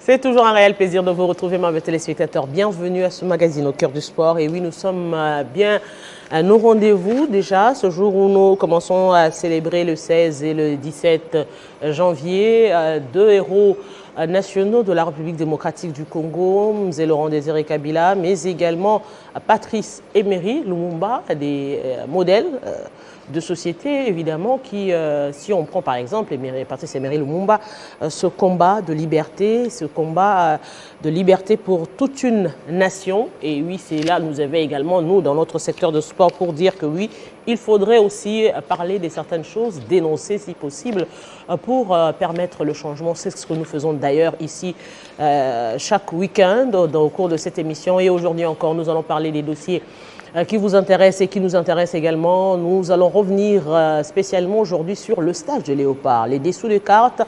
C'est toujours un réel plaisir de vous retrouver, mes téléspectateurs. Bienvenue à ce magazine au cœur du sport. Et oui, nous sommes bien à nos rendez-vous déjà, ce jour où nous commençons à célébrer le 16 et le 17 janvier, deux héros nationaux de la République démocratique du Congo, Mzee Laurent Désiré Kabila, mais également Patrice Emery Lumumba, des modèles de société, évidemment, qui, si on prend par exemple Patrice Emery Lumumba, ce combat de liberté, pour toute une nation. Et oui, c'est là, nous avons également, nous, dans notre secteur de sport, pour dire que oui, il faudrait aussi parler de certaines choses, dénoncer si possible, pour permettre le changement. C'est ce que nous faisons d'ailleurs ici chaque week-end au cours de cette émission. Et aujourd'hui encore, nous allons parler des dossiers qui vous intéresse et qui nous intéresse également. Nous allons revenir spécialement aujourd'hui sur le stage de Léopard, les dessous de cartes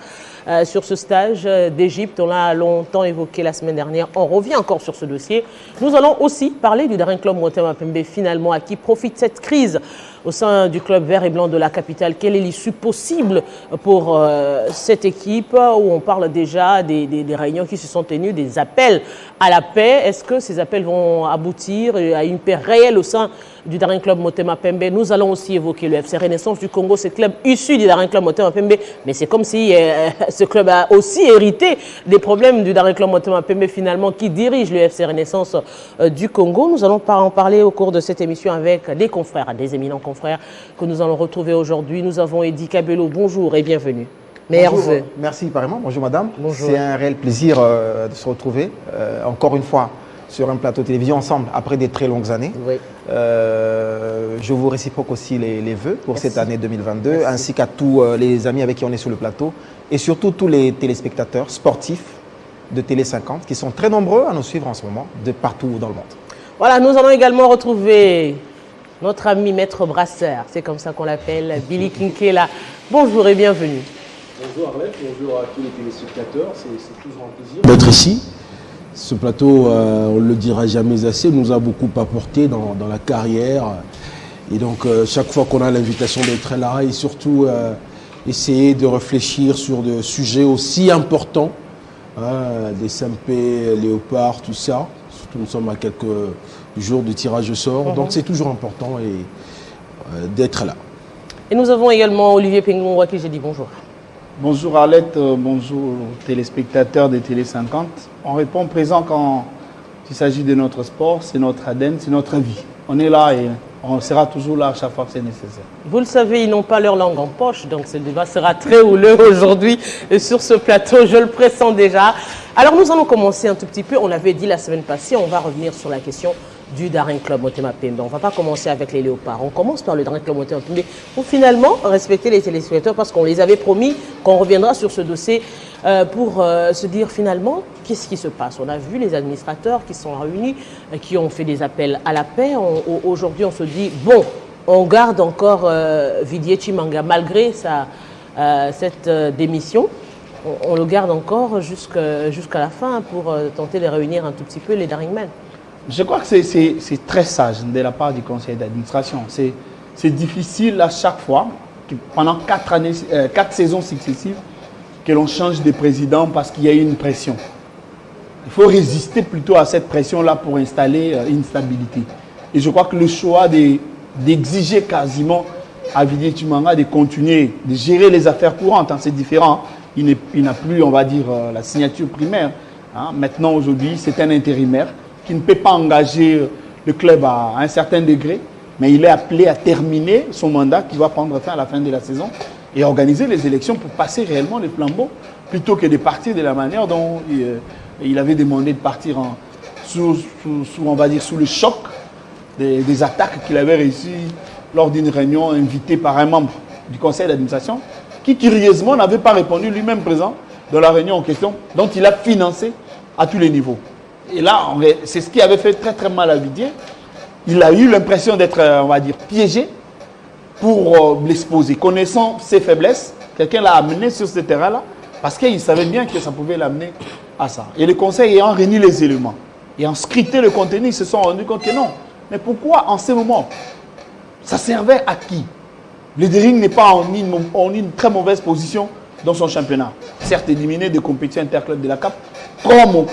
sur ce stage d'Égypte. On l'a longtemps évoqué la semaine dernière. On revient encore sur ce dossier. Nous allons aussi parler du Daring Club Motema Pembe, finalement, à qui profite cette crise au sein du club vert et blanc de la capitale. Quelle est l'issue possible pour cette équipe, où on parle déjà des réunions qui se sont tenues, des appels à la paix. Est-ce que ces appels vont aboutir à une paix réelle au sein du Daring Club Motema Pembe? Nous allons aussi évoquer le FC Renaissance du Congo, ce club issu du Daring Club Motema Pembe, mais c'est comme si ce club a aussi hérité des problèmes du Daring Club Motema Pembe, finalement, qui dirige le FC Renaissance du Congo. Nous allons en parler au cours de cette émission avec des confrères, des éminents confrères que nous allons retrouver aujourd'hui. Nous avons Eddy Kabelo, bonjour et bienvenue. Bonjour, merci pareillement. Bonjour madame. C'est un réel plaisir de se retrouver encore une fois sur un plateau de télévision ensemble après des très longues années. Oui. Je vous réciproque aussi les vœux pour cette année 2022, ainsi qu'à tous les amis avec qui on est sur le plateau et surtout tous les téléspectateurs sportifs de Télé 50 qui sont très nombreux à nous suivre en ce moment de partout dans le monde. Voilà, nous allons également retrouver notre ami Maître Brasseur, c'est comme ça qu'on l'appelle, Billy Kinkela. Bonjour et bienvenue. Bonjour Arlette, bonjour à tous les téléspectateurs, c'est toujours un plaisir d'être ici. Ce plateau, on ne le dira jamais assez, nous a beaucoup apporté dans la carrière. Et donc chaque fois qu'on a l'invitation d'être là et surtout essayer de réfléchir sur des sujets aussi importants, des SMP, Léopard, tout ça. Surtout nous sommes à quelques jours du tirage au sort, donc c'est toujours important d'être là. Et nous avons également Olivier Pengon, à qui j'ai dit bonjour. Bonjour Arlette, bonjour téléspectateurs de Télé 50. On répond présent quand il s'agit de notre sport, c'est notre ADN, c'est notre vie. On est là et on sera toujours là à chaque fois que c'est nécessaire. Vous le savez, ils n'ont pas leur langue en poche, donc ce débat sera très houleux aujourd'hui sur ce plateau, je le pressens déjà. Alors nous allons commencer un tout petit peu, on l'avait dit la semaine passée, on va revenir sur la question du Daring Club Motema Pembe. On ne va pas commencer avec les Léopards, on commence par le Daring Club Motema Pembe pour finalement respecter les téléspectateurs parce qu'on les avait promis qu'on reviendra sur ce dossier pour se dire finalement qu'est-ce qui se passe. On a vu les administrateurs qui sont réunis, qui ont fait des appels à la paix. Aujourd'hui on se dit bon, on garde encore Vidier Chimanga malgré cette démission. On le garde encore jusqu'à la fin pour tenter de réunir un tout petit peu les Daringmen. Je crois que c'est très sage de la part du conseil d'administration. C'est difficile à chaque fois, pendant 4 saisons successives, que l'on change de président parce qu'il y a eu une pression. Il faut résister plutôt à cette pression-là pour installer une stabilité. Et je crois que le choix d'exiger quasiment à Vidier Chimanga de continuer, de gérer les affaires courantes, c'est différent. Il n'a plus, on va dire, la signature primaire. Maintenant, aujourd'hui, c'est un intérimaire qui ne peut pas engager le club à un certain degré, mais il est appelé à terminer son mandat qui va prendre fin à la fin de la saison et organiser les élections pour passer réellement les flambeaux plutôt que de partir de la manière dont il avait demandé de partir on va dire, sous le choc des attaques qu'il avait réussi lors d'une réunion invitée par un membre du conseil d'administration qui, curieusement, n'avait pas répondu lui-même présent dans la réunion en question, dont il a financé à tous les niveaux. Et là, c'est ce qui avait fait très très mal à Vidier. Il a eu l'impression d'être, on va dire, piégé pour l'exposer. Connaissant ses faiblesses, quelqu'un l'a amené sur ce terrain-là parce qu'il savait bien que ça pouvait l'amener à ça. Et le conseil ayant réuni les éléments et en scruté le contenu, ils se sont rendus compte que non. Mais pourquoi en ce moment? Ça servait à qui? Le Daring n'est pas en une très mauvaise position dans son championnat. Certes éliminé des compétitions interclubs de la CAF, comme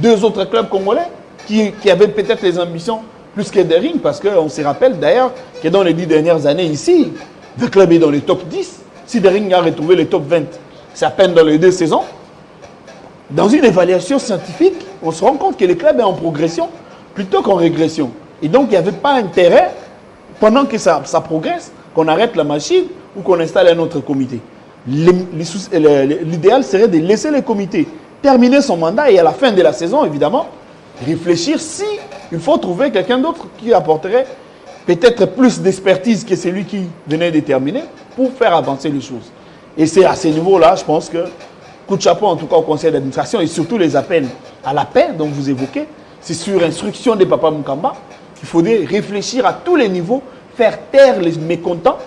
2 autres clubs congolais qui avaient peut-être les ambitions plus que Daring, parce qu'on se rappelle d'ailleurs que dans les 10 dernières années ici, le club est dans les top 10. Si Daring a retrouvé les top 20, c'est à peine dans les 2 saisons. Dans une évaluation scientifique, on se rend compte que le club est en progression plutôt qu'en régression. Et donc, il n'y avait pas intérêt, pendant que ça progresse, qu'on arrête la machine ou qu'on installe un autre comité. L'idéal serait de laisser le comité terminer son mandat et à la fin de la saison, évidemment, réfléchir si il faut trouver quelqu'un d'autre qui apporterait peut-être plus d'expertise que celui qui venait de terminer pour faire avancer les choses. Et c'est à ce niveau-là, je pense que coup de chapeau en tout cas au conseil d'administration et surtout les appels à la paix dont vous évoquez, c'est sur instruction de Papa Mukamba qu'il faudrait réfléchir à tous les niveaux, faire taire les mécontents,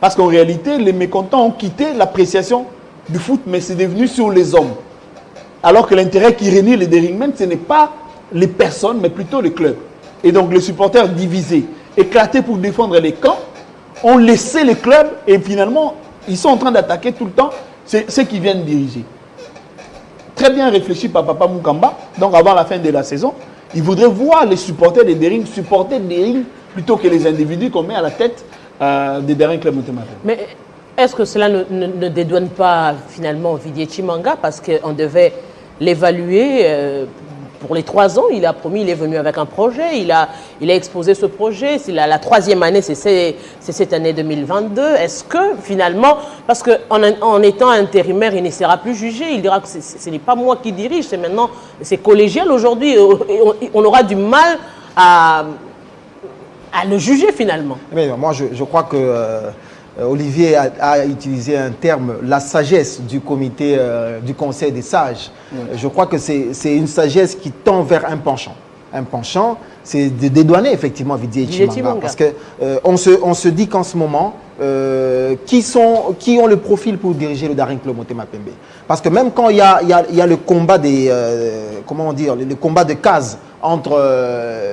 parce qu'en réalité, les mécontents ont quitté l'appréciation du foot, mais c'est devenu sur les hommes. Alors que l'intérêt qui réunit les Deringmen, ce n'est pas les personnes, mais plutôt les clubs. Et donc les supporters divisés, éclatés pour défendre les camps, ont laissé les clubs et finalement, ils sont en train d'attaquer tout le temps ceux qui viennent diriger. Très bien réfléchi par Papa Mukamba, donc avant la fin de la saison, il voudrait voir les supporters des Daring supporter Daring plutôt que les individus qu'on met à la tête des Daring Club Motema Pembe. Mais est-ce que cela ne dédouane pas finalement Didier Tshimanga parce qu'on devait l'évaluer pour les 3 ans, il a promis, il est venu avec un projet, il a exposé ce projet, c'est la 3e année, c'est cette année 2022. Est-ce que finalement, parce qu'en étant intérimaire, il ne sera plus jugé, il dira que ce n'est pas moi qui dirige, c'est maintenant, c'est collégial aujourd'hui, et on aura du mal à le juger finalement. Mais moi, je crois que Olivier a utilisé un terme, la sagesse du comité, du conseil des sages. Je crois que c'est une sagesse qui tend vers un penchant. Un penchant, c'est de dédouaner effectivement Didier Tshimanga. Parce que on se dit qu'en ce moment, qui ont le profil pour diriger le Daring Club Motema Pembe. Parce que même quand il y a le combat des, comment dire, le combat de cases entre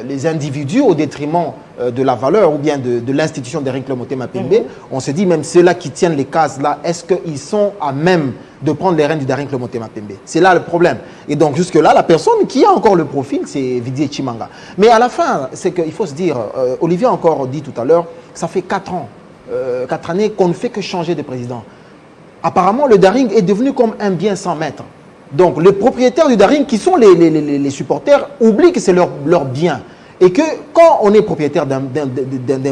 les individus au détriment de la valeur ou bien de l'institution Daring Club Motema Pembe, on se dit même ceux-là qui tiennent les cases là, est-ce qu'ils sont à même de prendre les rênes du Daring Club Motema Pembe? C'est là le problème. Et donc jusque-là, la personne qui a encore le profil, c'est Didier Tshimanga. Mais à la fin, c'est qu'il faut se dire, Olivier a encore dit tout à l'heure, ça fait 4 ans, 4 années qu'on ne fait que changer de président. Apparemment, le Daring est devenu comme un bien sans maître. Donc, les propriétaires du Daring, qui sont les supporters, oublient que c'est leur bien. Et que quand on est propriétaire d'un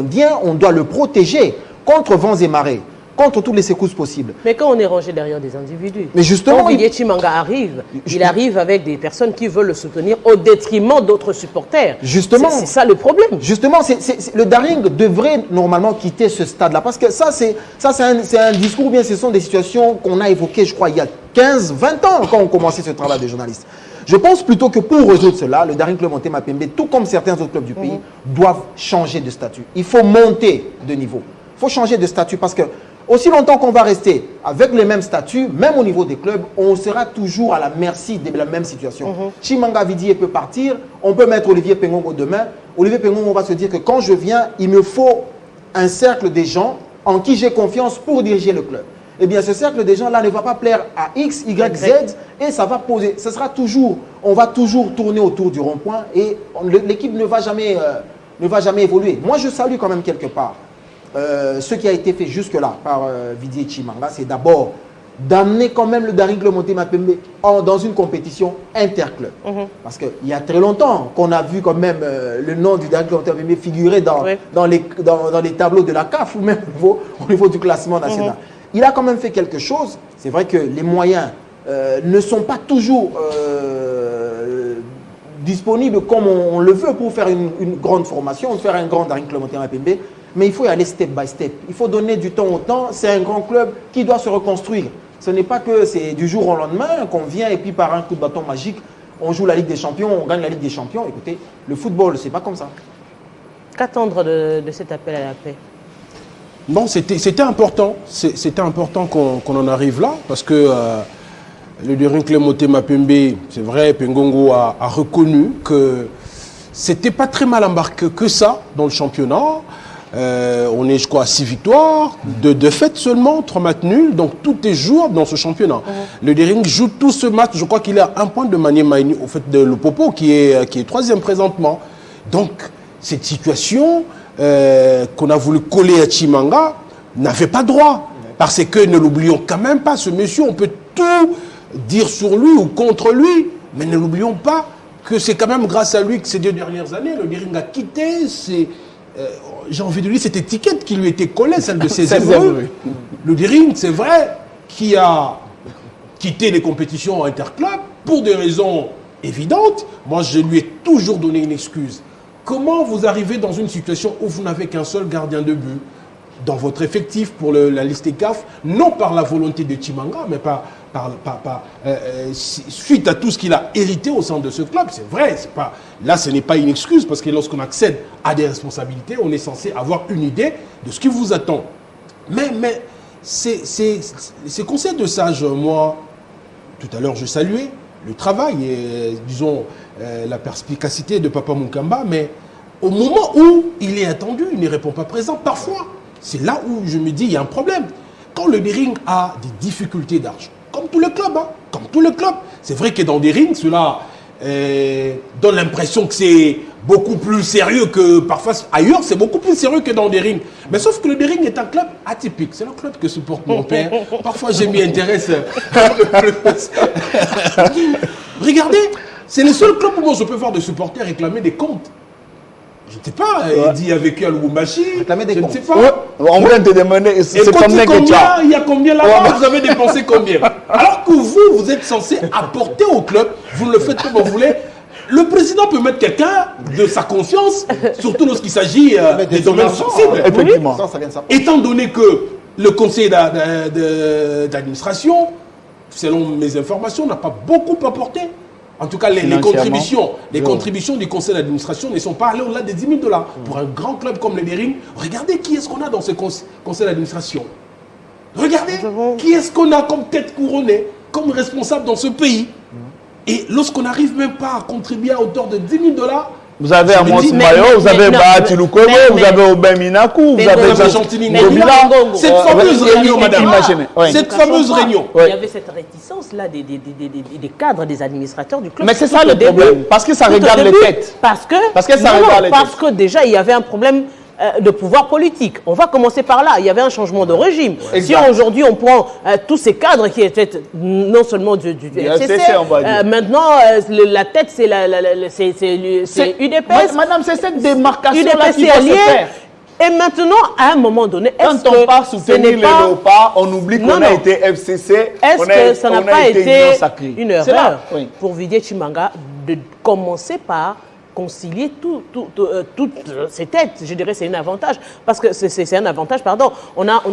bien, on doit le protéger contre vents et marées, contre toutes les secousses possibles. Mais quand on est rangé derrière des individus, mais justement, quand Didier Tshimanga arrive, il arrive avec des personnes qui veulent le soutenir au détriment d'autres supporters. Justement, c'est ça le problème. Justement, le Daring devrait normalement quitter ce stade-là. Parce que ça, c'est un discours, ou bien ce sont des situations qu'on a évoquées, je crois, il y a 15, 20 ans, quand on commençait ce travail de journaliste. Je pense plutôt que pour résoudre cela, le Daring Club Motema Pembe, tout comme certains autres clubs du pays, doivent changer de statut. Il faut monter de niveau. Il faut changer de statut parce que aussi longtemps qu'on va rester avec les mêmes statuts, même au niveau des clubs, on sera toujours à la merci de la même situation. Tshimanga Vidier peut partir, on peut mettre Olivier Pengongo demain. Olivier Pengongo va se dire que quand je viens, il me faut un cercle des gens en qui j'ai confiance pour diriger le club. Eh bien, ce cercle des gens-là ne va pas plaire à X, Y, Z et ça va poser. Ce sera toujours, on va toujours tourner autour du rond-point et l'équipe ne va jamais évoluer. Moi, je salue quand même quelque part ce qui a été fait jusque-là par Didier Tshimanga, c'est d'abord d'amener quand même le Daring Club Motema Pembe dans une compétition interclub. Parce qu'il y a très longtemps qu'on a vu quand même le nom du Daring Club Motema Pembe figurer dans les tableaux de la CAF ou même au niveau du classement national. Il a quand même fait quelque chose. C'est vrai que les moyens ne sont pas toujours disponibles comme on le veut pour faire une grande formation, faire un grand Daring Club Motema Pembe. Mais il faut y aller step by step. Il faut donner du temps au temps. C'est un grand club qui doit se reconstruire. Ce n'est pas que c'est du jour au lendemain qu'on vient et puis par un coup de bâton magique, on joue la Ligue des Champions, on gagne la Ligue des Champions. Écoutez, le football, c'est pas comme ça. Qu'attendre de cet appel à la paix? Non, c'était important. C'était important qu'on en arrive là parce que le Daring Club Motema Pembe, c'est vrai, Pengongo a reconnu que c'était pas très mal embarqué que ça dans le championnat. On est, je crois, à 6 victoires, 2 défaites seulement, 3 matchs nuls. Donc tout est jouable dans ce championnat. Le Dering joue tout ce match. Je crois qu'il a un point de Manier Maïni, au fait, de Lupopo, qui est 3e présentement. Donc cette situation qu'on a voulu coller à Chimanga n'avait pas droit. Parce que, ne l'oublions quand même pas, ce monsieur, on peut tout dire sur lui ou contre lui, mais ne l'oublions pas que c'est quand même grâce à lui que ces 2 dernières années, le Dering a quitté j'ai envie de dire cette étiquette qui lui était collée, celle de ses évolués. Le Dering, c'est vrai, qui a quitté les compétitions interclubs pour des raisons évidentes. Moi, je lui ai toujours donné une excuse. Comment vous arrivez dans une situation où vous n'avez qu'un seul gardien de but dans votre effectif pour la liste CAF, non par la volonté de Chimanga, mais suite à tout ce qu'il a hérité au sein de ce club. C'est vrai, là ce n'est pas une excuse, parce que lorsqu'on accède à des responsabilités, on est censé avoir une idée de ce qui vous attend. Mais ces conseils de sage, moi, tout à l'heure je saluais le travail et disons la perspicacité de Papa Mukamba, mais au moment où il est attendu, il ne répond pas présent. Parfois, c'est là où je me dis il y a un problème. Quand le Dering a des difficultés d'argent, comme tout le club, comme tout le club. C'est vrai que dans des rings, cela donne l'impression que c'est beaucoup plus sérieux que parfois ailleurs, c'est beaucoup plus sérieux que dans des rings. Mais sauf que le Dering est un club atypique. C'est le club que supporte mon père. Parfois, je m'y intéresse un peu plus. Regardez, c'est le seul club où moi je peux voir des supporters réclamer des comptes. Je ne sais pas, il dit avec à Lubumbashi, je ne sais pas. Ouais, on vient te demander, c'est combien que tu as. Il y a combien là-bas, vous avez dépensé combien. Alors que vous êtes censé apporter au club, vous ne le faites comme vous voulez. Le président peut mettre quelqu'un de sa confiance, surtout lorsqu'il s'agit des domaines sensibles. Effectivement. Étant donné que le conseil d'administration, selon mes informations, n'a pas beaucoup apporté. En tout cas, les contributions du conseil d'administration ne sont pas allées au-delà des 10 000 $. Pour un grand club comme le Dering, regardez qui est-ce qu'on a dans ce conseil d'administration. Regardez qui est-ce qu'on a comme tête couronnée, comme responsable dans ce pays. Et lorsqu'on n'arrive même pas à contribuer à hauteur de 10 000 $, vous avez Amos Mayo, vous avez Bahati Lukomo, vous avez Aubin Minakou, vous avez Gentini Ngobila. Cette fameuse réunion, madame. Cette fameuse réunion. Il y avait cette réticence-là des cadres, des administrateurs du club. Mais c'est ça le problème, parce que ça regarde les têtes. Parce que déjà, il y avait un problème de pouvoir politique. On va commencer par là. Il y avait un changement de régime. Si aujourd'hui on prend tous ces cadres qui étaient non seulement du FCC, maintenant la tête c'est UDPS. Madame, c'est cette démarcation-là qui UDPS va se faire. Et maintenant, à un moment donné, quand on part soutenir les léopards, on oublie qu'on a été FCC. Est-ce que ça n'a pas été une erreur pour Didier Chimanga de commencer par concilier toutes ces têtes? Je dirais que c'est un avantage. Parce que c'est un avantage, pardon.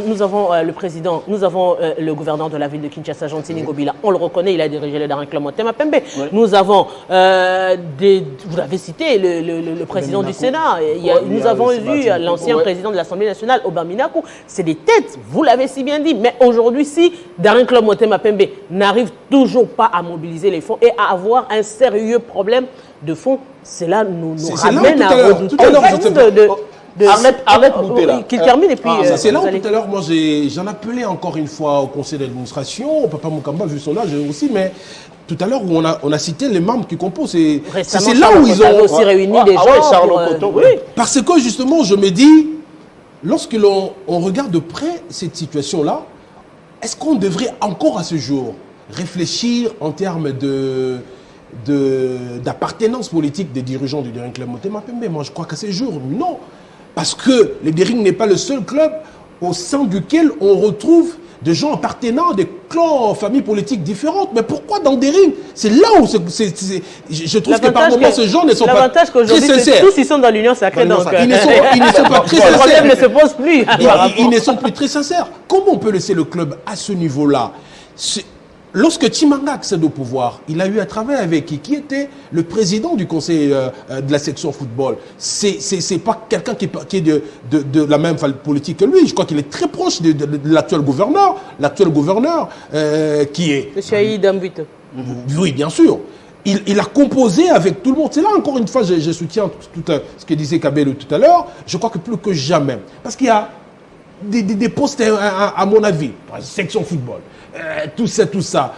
Nous avons le président, nous avons le gouverneur de la ville de Kinshasa, Gentini Ngobila. On le reconnaît, il a dirigé le Daring Club Motema Pembe. Nous avons, vous l'avez cité, le président du Sénat. Nous avons eu l'ancien président de l'Assemblée nationale, Aubin Minakou. C'est des têtes, vous l'avez si bien dit. Mais aujourd'hui, si Daring Club Motema Pembe n'arrive toujours pas à mobiliser les fonds et à avoir un sérieux problème de fonds, cela nous ramène à redouter Arlette Boutella. qu'il termine et puis... c'est là où tout à l'heure, moi j'en appelais encore une fois au conseil d'administration, Papa Mukamba vu son âge aussi, mais tout à l'heure où on a cité les membres qui composent, c'est là où ils ont aussi réuni des gens. Parce que justement, je me dis, lorsque l'on regarde de près cette situation-là, est-ce qu'on devrait encore à ce jour réfléchir en termes d'appartenance politique des dirigeants du Daring Club Motema Pembe? Moi, je crois qu'à ces jours, non. Parce que le Daring n'est pas le seul club au sein duquel on retrouve des gens appartenant à des clans, familles politiques différentes. Mais pourquoi dans Daring? C'est là où je trouve que par moments, ces gens ne sont pas très sincères. Tous ils sont dans l'union sacrée, donc ils ne sont pas très sincères. Le problème ne se pose plus. Ils ne sont plus très sincères. Comment on peut laisser le club à ce niveau-là? Lorsque Chimanga accède au pouvoir, il a eu à travailler avec qui était le président du conseil de la section football. C'est pas quelqu'un qui est de la même politique que lui. Je crois qu'il est très proche de l'actuel gouverneur. L'actuel gouverneur qui est... Monsieur Aïd Ambito. Oui, bien sûr. il a composé avec tout le monde. C'est là, encore une fois, je soutiens tout ce que disait Kabelo tout à l'heure. Je crois que plus que jamais. Parce qu'il y a des postes, à mon avis, section football, tout ça,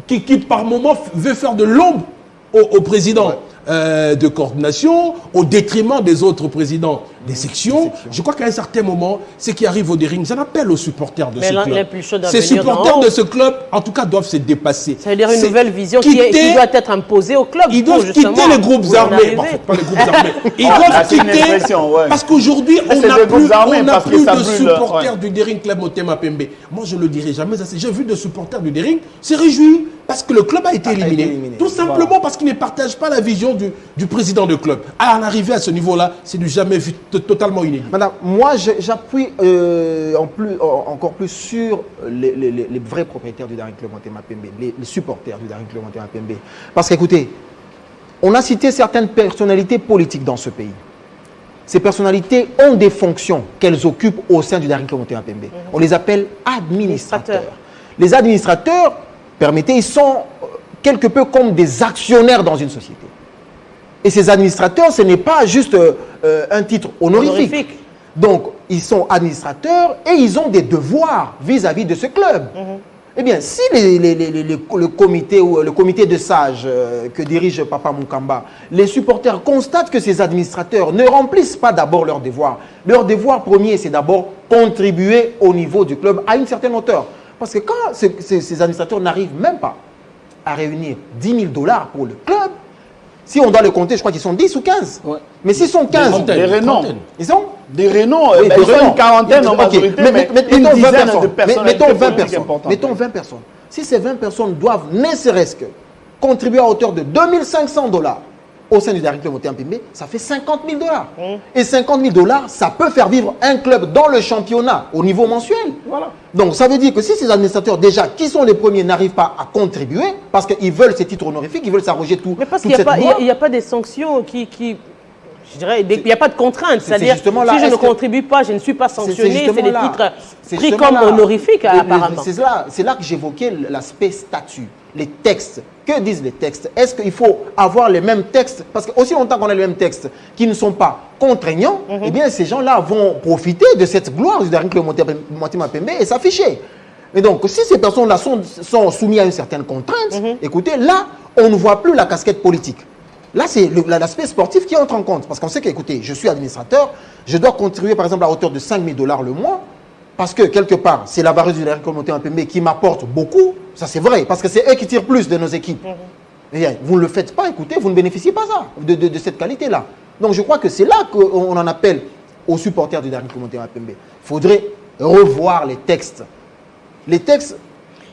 qui par moment veut faire de l'ombre au président de coordination, au détriment des autres présidents des sections. Je crois qu'à un certain moment, ce qui arrive au Dering, j'en appelle aux supporters de ce club. Ces supporters de ce club, en tout cas, doivent se dépasser. Ça veut dire une nouvelle vision qui doit être imposée au club. Ils doivent quitter les groupes armés. Bon, pas les groupes armés. Ils doivent quitter, parce qu'aujourd'hui, on n'a plus de supporters du Dering Club Motema Pembe. Moi, je ne le dirai jamais assez. J'ai vu des supporters du Dering se réjouir parce que le club a été éliminé. Tout simplement parce qu'ils ne partagent pas la vision du président de club. À en arriver à ce niveau-là, c'est du jamais vu, totalement inédit. Madame, moi j'appuie encore plus sur les vrais propriétaires du Daring Club Motema Pembe, les supporters du Daring Club Motema Pembe. Parce qu'écoutez, on a cité certaines personnalités politiques dans ce pays. Ces personnalités ont des fonctions qu'elles occupent au sein du Daring Club Motema Pembe. On les appelle administrateurs. Les administrateurs, permettez, ils sont quelque peu comme des actionnaires dans une société. Et ces administrateurs, ce n'est pas juste un titre honorifique. Donc, ils sont administrateurs et ils ont des devoirs vis-à-vis de ce club. Eh bien, si le comité ou le comité de sages que dirige Papa Moukamba, les supporters constatent que ces administrateurs ne remplissent pas d'abord leurs devoirs. Leur devoir premier, c'est d'abord contribuer au niveau du club à une certaine hauteur. Parce que quand ces administrateurs n'arrivent même pas à réunir 10 000 $ pour le club, si on doit le compter, je crois qu'ils sont 10 ou 15. Ouais. Mais s'ils sont 15, des renoms. Ils sont des renoms, oui, ils sont une quarantaine en majorité, mais une dizaine de personnes. Mettons 20 personnes. Si ces 20 personnes doivent, ne serait-ce que, contribuer à hauteur de 2 500 $ au sein du Daring Club Motema Pembe, ça fait 50 000 $. Et 50 000 $, ça peut faire vivre un club dans le championnat au niveau mensuel. Voilà. Donc ça veut dire que si ces administrateurs, déjà, qui sont les premiers, n'arrivent pas à contribuer, parce qu'ils veulent ces titres honorifiques, ils veulent s'arroger tout. Mais parce qu'il n'y a pas des sanctions je dirais, il n'y a pas de contrainte. C'est-à-dire, si je ne contribue pas, je ne suis pas sanctionné. C'est des titres pris comme honorifiques, apparemment. C'est là que j'évoquais l'aspect statut. Les textes. Que disent les textes? Est-ce qu'il faut avoir les mêmes textes? Parce que aussi longtemps qu'on a les mêmes textes qui ne sont pas contraignants, eh bien ces gens-là vont profiter de cette gloire du Daring Club Motema Pembe et s'afficher. Et donc, si ces personnes-là sont soumises à une certaine contrainte, écoutez, là, on ne voit plus la casquette politique. Là, c'est l'aspect sportif qui entre en compte. Parce qu'on sait qu'écoutez, je suis administrateur, je dois contribuer par exemple à hauteur de 5 000 $ le mois, parce que quelque part, c'est la vareuse du Daring Club Motema Pembe qui m'apporte beaucoup. Ça, c'est vrai, parce que c'est eux qui tirent plus de nos équipes. Et vous ne le faites pas, écoutez, vous ne bénéficiez pas de cette qualité-là. Donc, je crois que c'est là qu'on en appelle aux supporters du Daring Club Motema Pembe. Il faudrait revoir les textes. Les textes...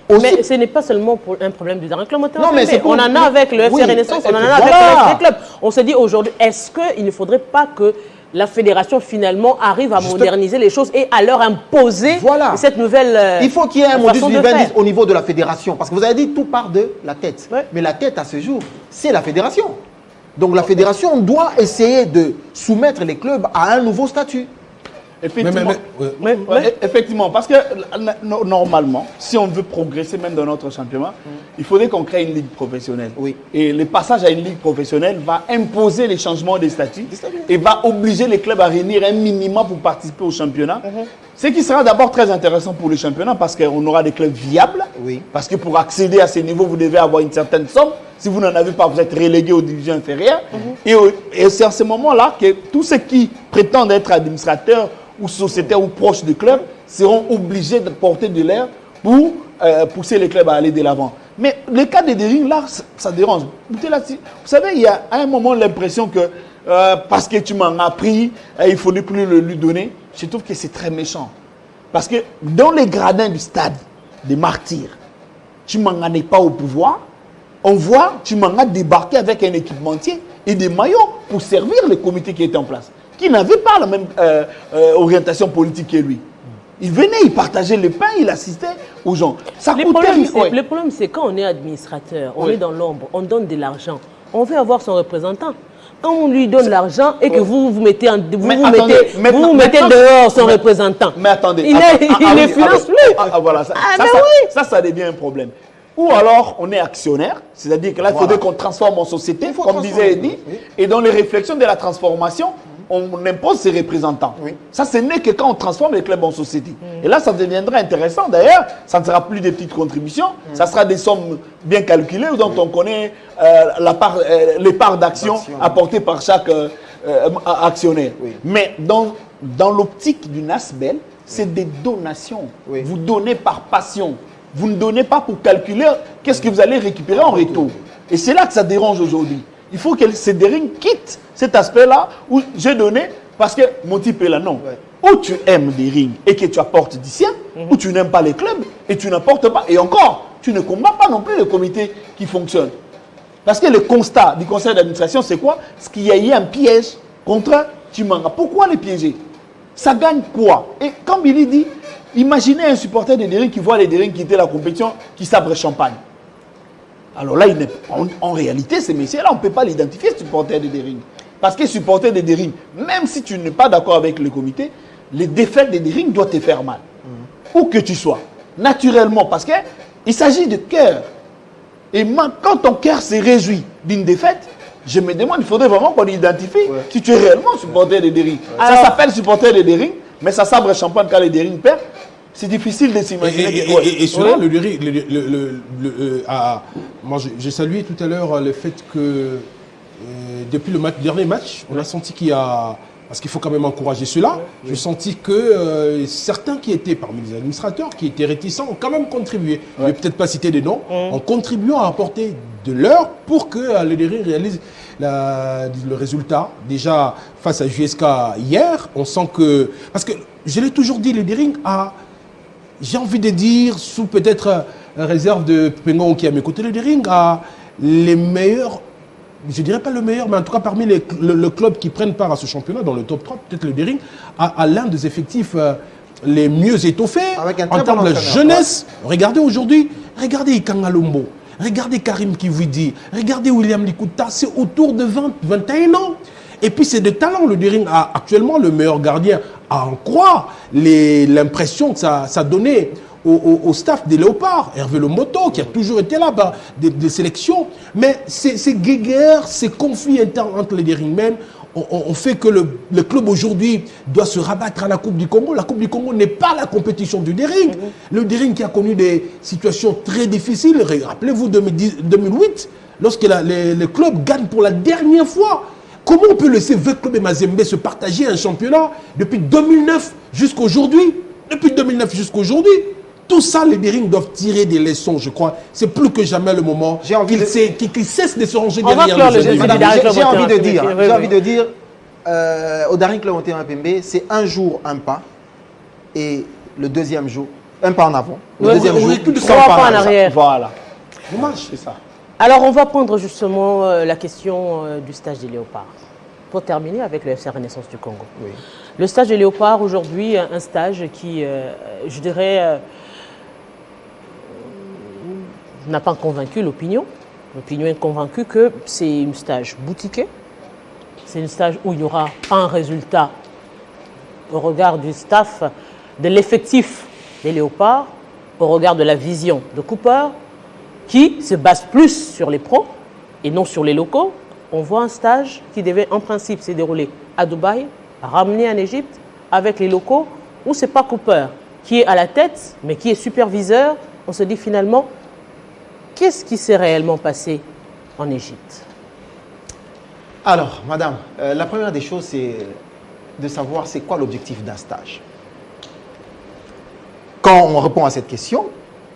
Aussi... Mais ce n'est pas seulement pour un problème du Daring Club Motema Pembe. On en a avec le FC Renaissance, on en a avec le FC Club. On se dit aujourd'hui, est-ce qu'il ne faudrait pas que la fédération finalement arrive à moderniser les choses et à leur imposer cette nouvelle il faut qu'il y ait un modus vivendi au niveau de la fédération. Parce que vous avez dit tout part de la tête. Mais la tête à ce jour, c'est la fédération. Donc la fédération doit essayer de soumettre les clubs à un nouveau statut. Effectivement, parce que normalement, si on veut progresser même dans notre championnat, il faudrait qu'on crée une ligue professionnelle. Et le passage à une ligue professionnelle va imposer les changements des statuts et va obliger les clubs à réunir un minimum pour participer au championnat. Ce qui sera d'abord très intéressant pour le championnat parce qu'on aura des clubs viables. Parce que pour accéder à ces niveaux, vous devez avoir une certaine somme. Si vous n'en avez pas, vous êtes relégué aux divisions inférieures. Et c'est à ce moment-là que tous ceux qui prétendent être administrateurs ou sociétaires ou proches du club seront obligés de porter de l'air pour pousser les clubs à aller de l'avant. Mais le cas des Dering, là, ça dérange. Vous savez, il y a à un moment l'impression que parce que tu m'en as pris, il ne fallait plus le lui donner. Je trouve que c'est très méchant. Parce que dans les gradins du stade des martyrs, tu m'en as pas au pouvoir. On voit, tu m'en as débarqué avec un équipementier et des maillots pour servir le comité qui était en place, qui n'avait pas la même orientation politique que lui. Il venait, il partageait le pain, il assistait aux gens. Le problème, c'est quand on est administrateur, on est dans l'ombre, on donne de l'argent, on veut avoir son représentant. Quand on lui donne l'argent et que vous mettez dehors son représentant, mais attendez, il ne finance plus. Voilà, ça devient un problème. ou alors on est actionnaire, c'est-à-dire que là, il faudrait qu'on transforme en société, comme disait Eddy, et dans les réflexions de la transformation, on impose ses représentants. Ça, ce n'est que quand on transforme les clubs en société. Et là, ça deviendra intéressant. D'ailleurs, ça ne sera plus des petites contributions, ça sera des sommes bien calculées dont on connaît les parts d'action apportées par chaque actionnaire. Mais dans l'optique d'une ASBEL, c'est des donations. Vous donnez par passion. Vous ne donnez pas pour calculer qu'est-ce que vous allez récupérer en retour. Et c'est là que ça dérange aujourd'hui. Il faut que ces Dering quittent cet aspect-là où j'ai donné parce que mon type est là. Non. Ou tu aimes Dering et que tu apportes du sien, ou tu n'aimes pas les clubs et tu n'apportes pas. Et encore, tu ne combats pas non plus le comité qui fonctionne. Parce que le constat du conseil d'administration, c'est quoi? C'est qu'il y a eu un piège contre Chimanga. Pourquoi les piéger? Ça gagne quoi? Et comme Billy dit, imaginez un supporter de Dering qui voit les Dering quitter la compétition, qui sabre champagne. Alors là, en réalité, ces messieurs-là, on ne peut pas l'identifier, supporter de Dering. Parce que supporter de Dering, même si tu n'es pas d'accord avec le comité, les défaites de Dering doivent te faire mal. Où que tu sois. Naturellement, parce qu'il s'agit de cœur. Et quand ton cœur se réjouit d'une défaite, je me demande, il faudrait vraiment qu'on identifie si tu es réellement supporter de Dering. Ça s'appelle supporter de Dering, mais ça sabre champagne quand les Dering perdent. C'est difficile de s'imaginer. Et cela, moi, j'ai salué tout à l'heure le fait que depuis le dernier match, on a senti qu'il y a... Parce qu'il faut quand même encourager cela. J'ai senti que certains qui étaient parmi les administrateurs, qui étaient réticents, ont quand même contribué. Je ne vais peut-être pas citer des noms, en contribuant à apporter de l'heure pour que le Dering réalise le résultat. Déjà, face à JSK hier, on sent que... Parce que, je l'ai toujours dit, le Dering a... J'ai envie de dire, sous peut-être réserve de Pengon qui est à mes côtés, le Dering a les meilleurs, je dirais pas le meilleur, mais en tout cas parmi le club qui prennent part à ce championnat, dans le top 3, peut-être le Dering a l'un des effectifs les mieux étoffés en termes de jeunesse. Regardez aujourd'hui, regardez Ikanga Lombo, regardez Karim Kividi, regardez William Likuta, c'est autour de 20-21 ans. Et puis c'est de talent. Le Dering a actuellement le meilleur gardien à en croire. L'impression que ça donnait au staff des Léopards, Hervé Lomoto, qui a toujours été là, des sélections. Mais ces guéguerres, ces conflits internes entre les Deringmen ont fait que le club aujourd'hui doit se rabattre à la Coupe du Congo. La Coupe du Congo n'est pas la compétition du Dering. Le Dering qui a connu des situations très difficiles. Rappelez-vous 2008, lorsque le club gagne pour la dernière fois. Comment on peut laisser 20 clubs et Mazembe se partager un championnat depuis 2009 jusqu'à aujourd'hui? Depuis 2009 jusqu'à aujourd'hui, tout ça, les Dering doivent tirer des leçons, je crois. C'est plus que jamais le moment qu'ils cessent de se ranger derrière les autres. J'ai envie de dire, au Daring Club Motema-Pembe, c'est un jour, un pas. Et le deuxième jour, un pas en avant. Le deuxième jour, 3 pas en arrière. Voilà. Dommage, c'est ça. Alors, on va prendre justement la question du stage des Léopards. Pour terminer avec le FC Renaissance du Congo. Oui. Le stage des Léopards, aujourd'hui, un stage qui, je dirais, n'a pas convaincu l'opinion. L'opinion est convaincue que c'est un stage boutiqué. C'est un stage où il n'y aura pas un résultat au regard du staff, de l'effectif des Léopards, au regard de la vision de Cooper, qui se base plus sur les pros et non sur les locaux. On voit un stage qui devait en principe se dérouler à Dubaï, ramené en Égypte avec les locaux, où ce n'est pas Cooper qui est à la tête, mais qui est superviseur. On se dit finalement, qu'est-ce qui s'est réellement passé en Égypte? Alors, madame, la première des choses, c'est de savoir c'est quoi l'objectif d'un stage. Quand on répond à cette question,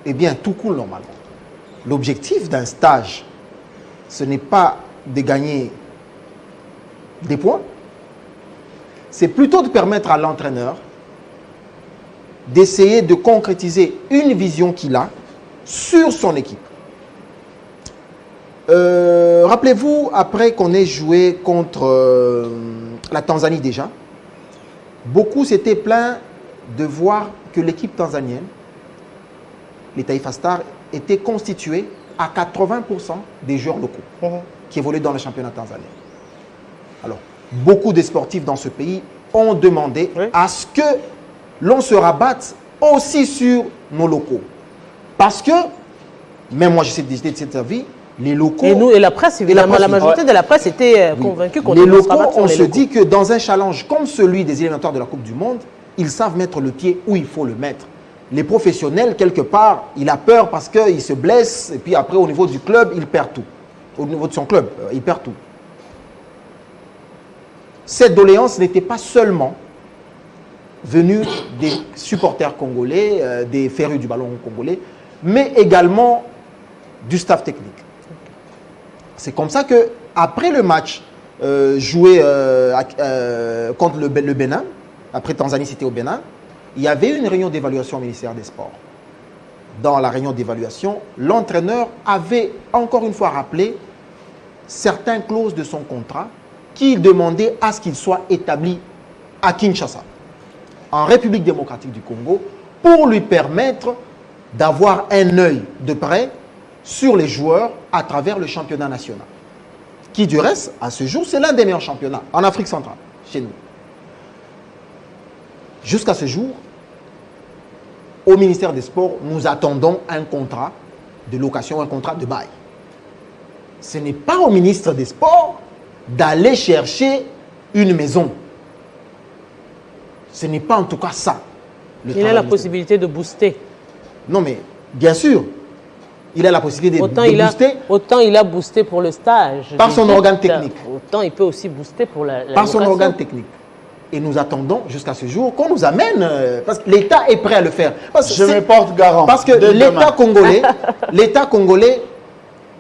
eh bien, tout coule normalement. L'objectif d'un stage, ce n'est pas de gagner des points, c'est plutôt de permettre à l'entraîneur d'essayer de concrétiser une vision qu'il a sur son équipe. Rappelez-vous, après qu'on ait joué contre la Tanzanie déjà, beaucoup s'étaient plaints de voir que l'équipe tanzanienne, les Taifa Stars, était constituée à 80% des joueurs locaux qui évoluaient dans le championnat tanzanien. Alors, beaucoup de sportifs dans ce pays ont demandé à ce que l'on se rabatte aussi sur nos locaux. Parce que Même moi, j'essaie de cet avis. Les locaux... Et nous, et la presse, évidemment, la majorité ouais. de la presse était convaincue qu'on Les devait se locaux, rabattre sur on les se locaux. dit que dans un challenge comme celui des éliminatoires de la Coupe du Monde, ils savent mettre le pied où il faut le mettre. Les professionnels, quelque part, il a peur parce qu'il se blesse et puis après, au niveau du club, il perd tout. Au niveau de son club, il perd tout. Cette doléance n'était pas seulement venue des supporters congolais, des férus du ballon congolais, mais également du staff technique. C'est comme ça que après le match joué contre le Bénin, après Tanzanie c'était au Bénin, il y avait une réunion d'évaluation au ministère des Sports. Dans la réunion d'évaluation, l'entraîneur avait encore une fois rappelé certaines clauses de son contrat qui demandaient à ce qu'il soit établi à Kinshasa, en République démocratique du Congo, pour lui permettre d'avoir un œil de près sur les joueurs à travers le championnat national. Qui, du reste, à ce jour, c'est l'un des meilleurs championnats en Afrique centrale, chez nous. Jusqu'à ce jour, au ministère des Sports, nous attendons un contrat de location, un contrat de bail. Ce n'est pas au ministre des Sports d'aller chercher une maison. Ce n'est pas en tout cas ça. Il a la possibilité de booster. Non, mais bien sûr, il a la possibilité de booster. Autant il a boosté pour le stage. Par son organe technique. Autant il peut aussi booster pour la par son location. organe technique. Et nous attendons jusqu'à ce jour qu'on nous amène, parce que l'État est prêt à le faire. Je me porte garant. Parce que l'État congolais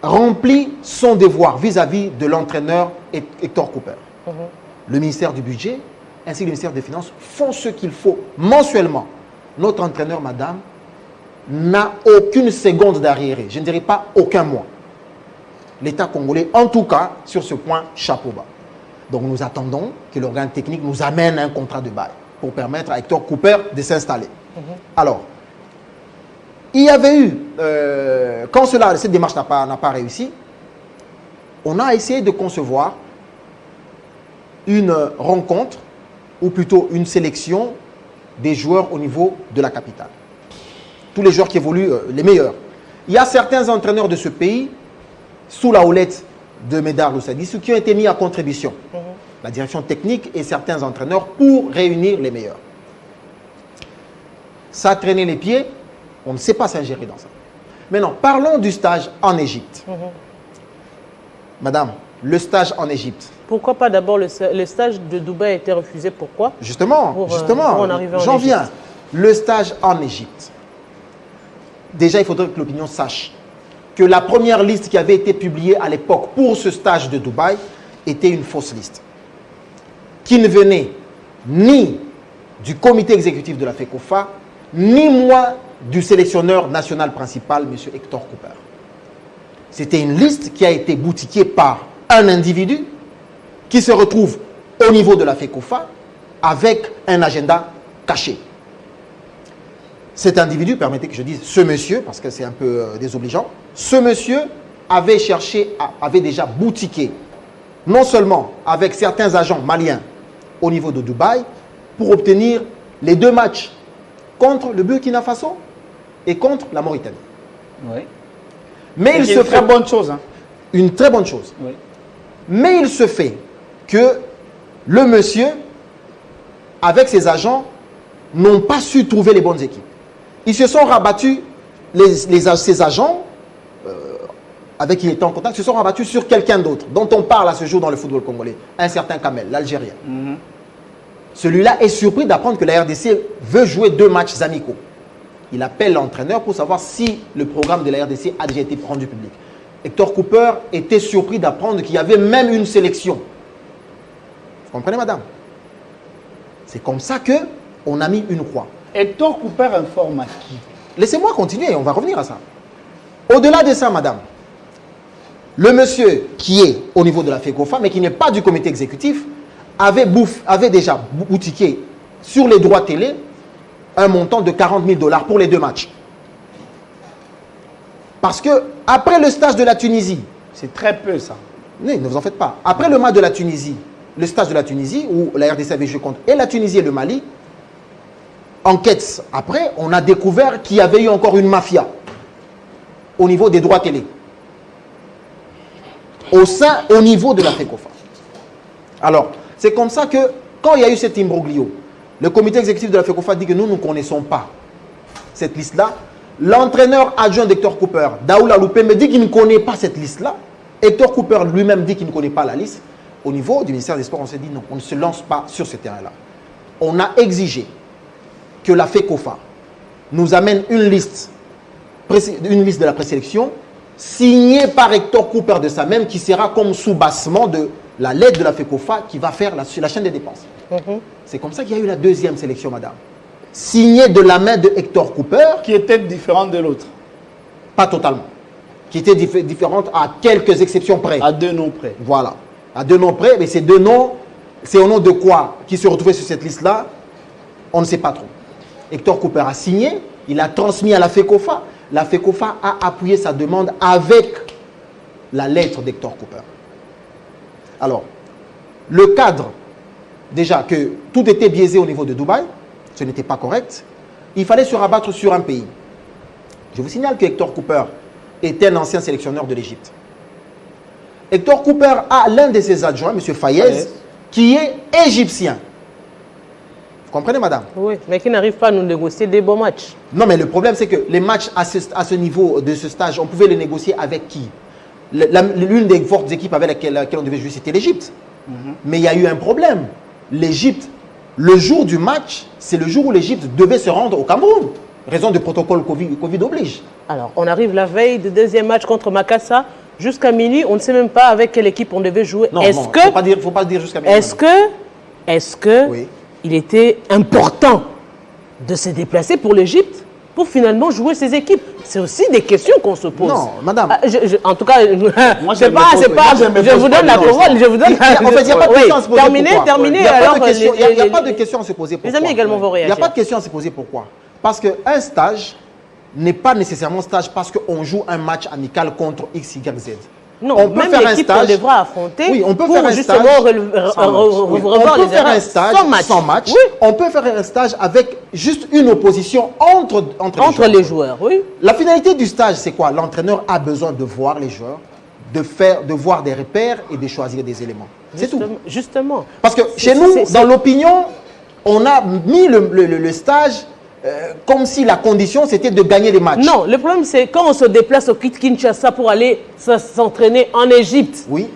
remplit son devoir vis-à-vis de l'entraîneur Hector Cooper. Le ministère du Budget ainsi que le ministère des Finances font ce qu'il faut mensuellement. Notre entraîneur, madame, n'a aucune seconde d'arriéré. Je ne dirais pas aucun mois. L'État congolais, en tout cas, sur ce point, chapeau bas. Donc nous attendons que l'organe technique nous amène un contrat de bail pour permettre à Hector Cooper de s'installer. Alors, il y avait eu, quand cette démarche n'a pas réussi, on a essayé de concevoir une rencontre, ou plutôt une sélection des joueurs au niveau de la capitale. Tous les joueurs qui évoluent, les meilleurs. Il y a certains entraîneurs de ce pays, sous la houlette de Médard Loussadissou, qui ont été mis à contribution. La direction technique et certains entraîneurs pour réunir les meilleurs. Ça a traîné les pieds, on ne sait pas s'ingérer dans ça. Maintenant, parlons du stage en Égypte. Madame, le stage en Égypte. Pourquoi pas d'abord le stage de Dubaï a été refusé? Pourquoi? Justement, j'en viens. Le stage en Égypte. Déjà, il faudrait que l'opinion sache que la première liste qui avait été publiée à l'époque pour ce stage de Dubaï était une fausse liste, qui ne venait ni du comité exécutif de la FECOFA, ni moi du sélectionneur national principal, M. Hector Cooper. C'était une liste qui a été boutiquée par un individu qui se retrouve au niveau de la FECOFA avec un agenda caché. Cet individu, permettez que je dise ce monsieur, parce que c'est un peu désobligeant, ce monsieur avait déjà boutiqué, non seulement avec certains agents maliens au niveau de Dubaï, pour obtenir les 2 matchs contre le Burkina Faso et contre la Mauritanie. Oui. Mais il se fait très bonne chose. Hein. Une très bonne chose. Oui. Mais il se fait que le monsieur, avec ses agents, n'ont pas su trouver les bonnes équipes. Ils se sont rabattus, ces agents, avec qui il était en contact, se sont rabattus sur quelqu'un d'autre, dont on parle à ce jour dans le football congolais, un certain Kamel, l'Algérien. Celui-là est surpris d'apprendre que la RDC veut jouer 2 matchs amicaux. Il appelle l'entraîneur pour savoir si le programme de la RDC a déjà été rendu public. Hector Cooper était surpris d'apprendre qu'il y avait même une sélection. Vous comprenez, madame? C'est comme ça qu'on a mis une croix. Hector Cooper informe à qui? Laissez-moi continuer, on va revenir à ça. Au-delà de ça, madame, le monsieur qui est au niveau de la FECOFA, mais qui n'est pas du comité exécutif, avait déjà boutiqué sur les droits télé un montant de 40 000 $ pour les 2 matchs. Parce que après le stage de la Tunisie, c'est très peu ça. Non, ne vous en faites pas. Après le match de la Tunisie, le stage de la Tunisie, où la RDC avait joué contre et la Tunisie et le Mali, enquête après, on a découvert qu'il y avait eu encore une mafia au niveau des droits télé. Au niveau de la FECOFA. Alors, c'est comme ça que, quand il y a eu cet imbroglio, le comité exécutif de la FECOFA dit que nous ne connaissons pas cette liste-là. L'entraîneur adjoint d'Hector Cooper, Daoula Loupé, me dit qu'il ne connaît pas cette liste-là. Hector Cooper lui-même dit qu'il ne connaît pas la liste. Au niveau du ministère des Sports, on s'est dit non, on ne se lance pas sur ce terrain-là. On a exigé que la FECOFA nous amène une liste de la présélection signée par Hector Cooper de sa même, qui sera comme sous-bassement de la lettre de la FECOFA qui va faire la chaîne des dépenses. C'est comme ça qu'il y a eu la deuxième sélection, madame. Signée de la main de Hector Cooper. Qui était différente de l'autre. Pas totalement. Qui était différente à quelques exceptions près. À 2 noms près. Voilà. À 2 noms près, mais ces 2 noms, c'est au nom de quoi qui se retrouvaient sur cette liste-là? On ne sait pas trop. Hector Cooper a signé, il a transmis à la FECOFA. La FECOFA a appuyé sa demande avec la lettre d'Hector Cooper. Alors, le cadre, déjà que tout était biaisé au niveau de Dubaï, ce n'était pas correct, il fallait se rabattre sur un pays. Je vous signale que Hector Cooper était un ancien sélectionneur de l'Égypte. Hector Cooper a l'un de ses adjoints, M. Fayez, qui est égyptien. Vous comprenez, madame? Oui, mais qui n'arrive pas à nous négocier des bons matchs. Non, mais le problème, c'est que les matchs à ce niveau de ce stage, on pouvait les négocier avec qui? L'une des fortes équipes avec laquelle on devait jouer, c'était l'Égypte. Mais il y a eu un problème. L'Égypte, le jour du match, c'est le jour où l'Égypte devait se rendre au Cameroun. Raison de protocole Covid oblige. Alors, on arrive la veille du deuxième match contre Makassar. Jusqu'à minuit, on ne sait même pas avec quelle équipe on devait jouer. Non, il ne faut pas dire jusqu'à minuit. Est-ce que oui, il était important de se déplacer pour l'Égypte pour finalement jouer ces équipes? C'est aussi des questions qu'on se pose. Non, madame. En tout cas, Moi, je vous donne la parole. Je vous donne. En fait, il n'y a pas de question à se poser. Terminé. Il n'y a pas de question à se poser. Les amis également vont réagir. Il n'y a pas de question à se poser. Pourquoi? Parce qu'un stage n'est pas nécessairement stage parce qu'on joue un match amical contre X, Y, Z. Non, on peut même faire l'équipe qu'on devra affronter, oui, on peut pour faire un justement revoir on peut les faire erreurs un stage sans match. Oui. On peut faire un stage avec juste une opposition entre les joueurs. Oui. La finalité du stage, c'est quoi? L'entraîneur a besoin de voir les joueurs, de voir des repères et de choisir des éléments. C'est tout. Justement. Parce que chez nous, dans l'opinion, on a mis le stage comme si la condition, c'était de gagner les matchs. Non, le problème, c'est quand on se déplace au Kinshasa pour aller s'entraîner en Égypte. Oui.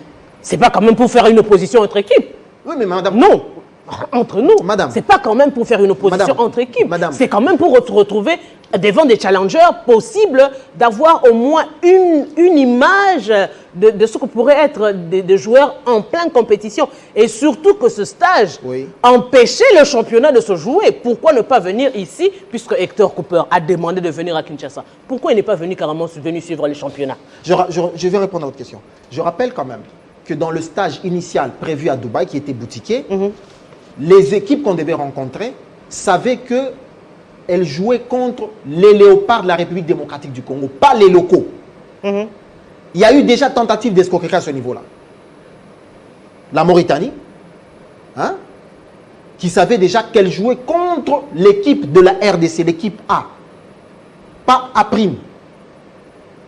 C'est pas quand même pour faire une opposition entre équipes. Oui, mais madame. Non. Entre nous. Madame. C'est pas quand même pour faire une opposition entre équipes. Madame. C'est quand même pour retrouver devant des challengers possibles d'avoir au moins une image de ce que pourrait être des joueurs en pleine compétition. Et surtout que ce stage empêchait le championnat de se jouer. Pourquoi ne pas venir ici, puisque Hector Cooper a demandé de venir à Kinshasa? Pourquoi il n'est pas venu carrément venu suivre les championnats? Je vais répondre à votre question. Je rappelle quand même que dans le stage initial prévu à Dubaï, qui était boutiqué, les équipes qu'on devait rencontrer savaient qu'elles jouaient contre les léopards de la République démocratique du Congo, pas les locaux. Il y a eu déjà tentative d'escroquerie à ce niveau-là. La Mauritanie, qui savait déjà qu'elle jouait contre l'équipe de la RDC, l'équipe A, pas A'.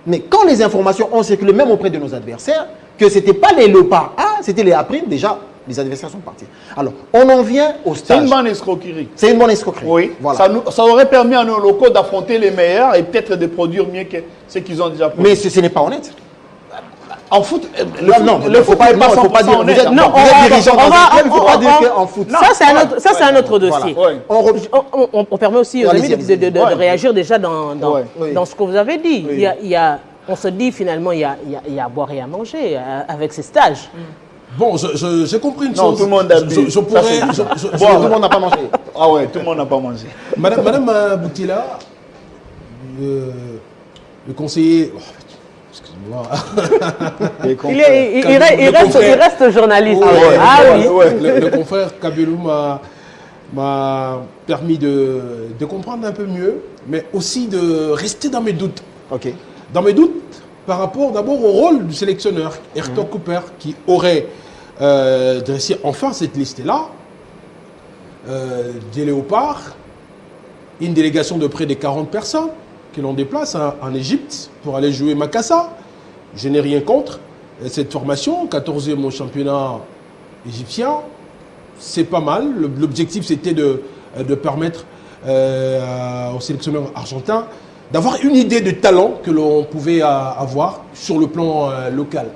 Mais quand les informations ont circulé, même auprès de nos adversaires, que ce n'était pas les léopards A, c'était les A', déjà, les adversaires sont partis. Alors, on en vient au stage. C'est une bonne escroquerie. C'est une bonne escroquerie. Oui. Voilà. Ça aurait permis à nos locaux d'affronter les meilleurs et peut-être de produire mieux que ce qu'ils ont déjà produit. Mais ce n'est pas honnête. En foot, le foot n'est pas 100% honnête. Non, vous êtes dirigeant dans un club, il ne faut pas dire qu'en foot. Ça, c'est un autre dossier. Voilà. On permet aussi aux amis de réagir déjà dans ce que vous avez dit. On se dit finalement, il y a à boire et à manger avec ces stages. Bon, j'ai compris une chose. Non, tout le monde a bu. Tout le monde n'a pas mangé. Ah ouais, tout le monde n'a pas mangé. Madame Boutila, le conseiller... Excusez-moi. Il reste journaliste. Le confrère Kabelou m'a permis de comprendre un peu mieux, mais aussi de rester dans mes doutes. Ok. Dans mes doutes, par rapport d'abord au rôle du sélectionneur, Hector Cooper, qui aurait dressé enfin cette liste-là, des léopards, une délégation de près de 40 personnes, que l'on déplace en Égypte pour aller jouer Makassa. Je n'ai rien contre cette formation, 14e au championnat égyptien. C'est pas mal. L'objectif, c'était de permettre aux sélectionneurs argentins d'avoir une idée de talent que l'on pouvait avoir sur le plan local.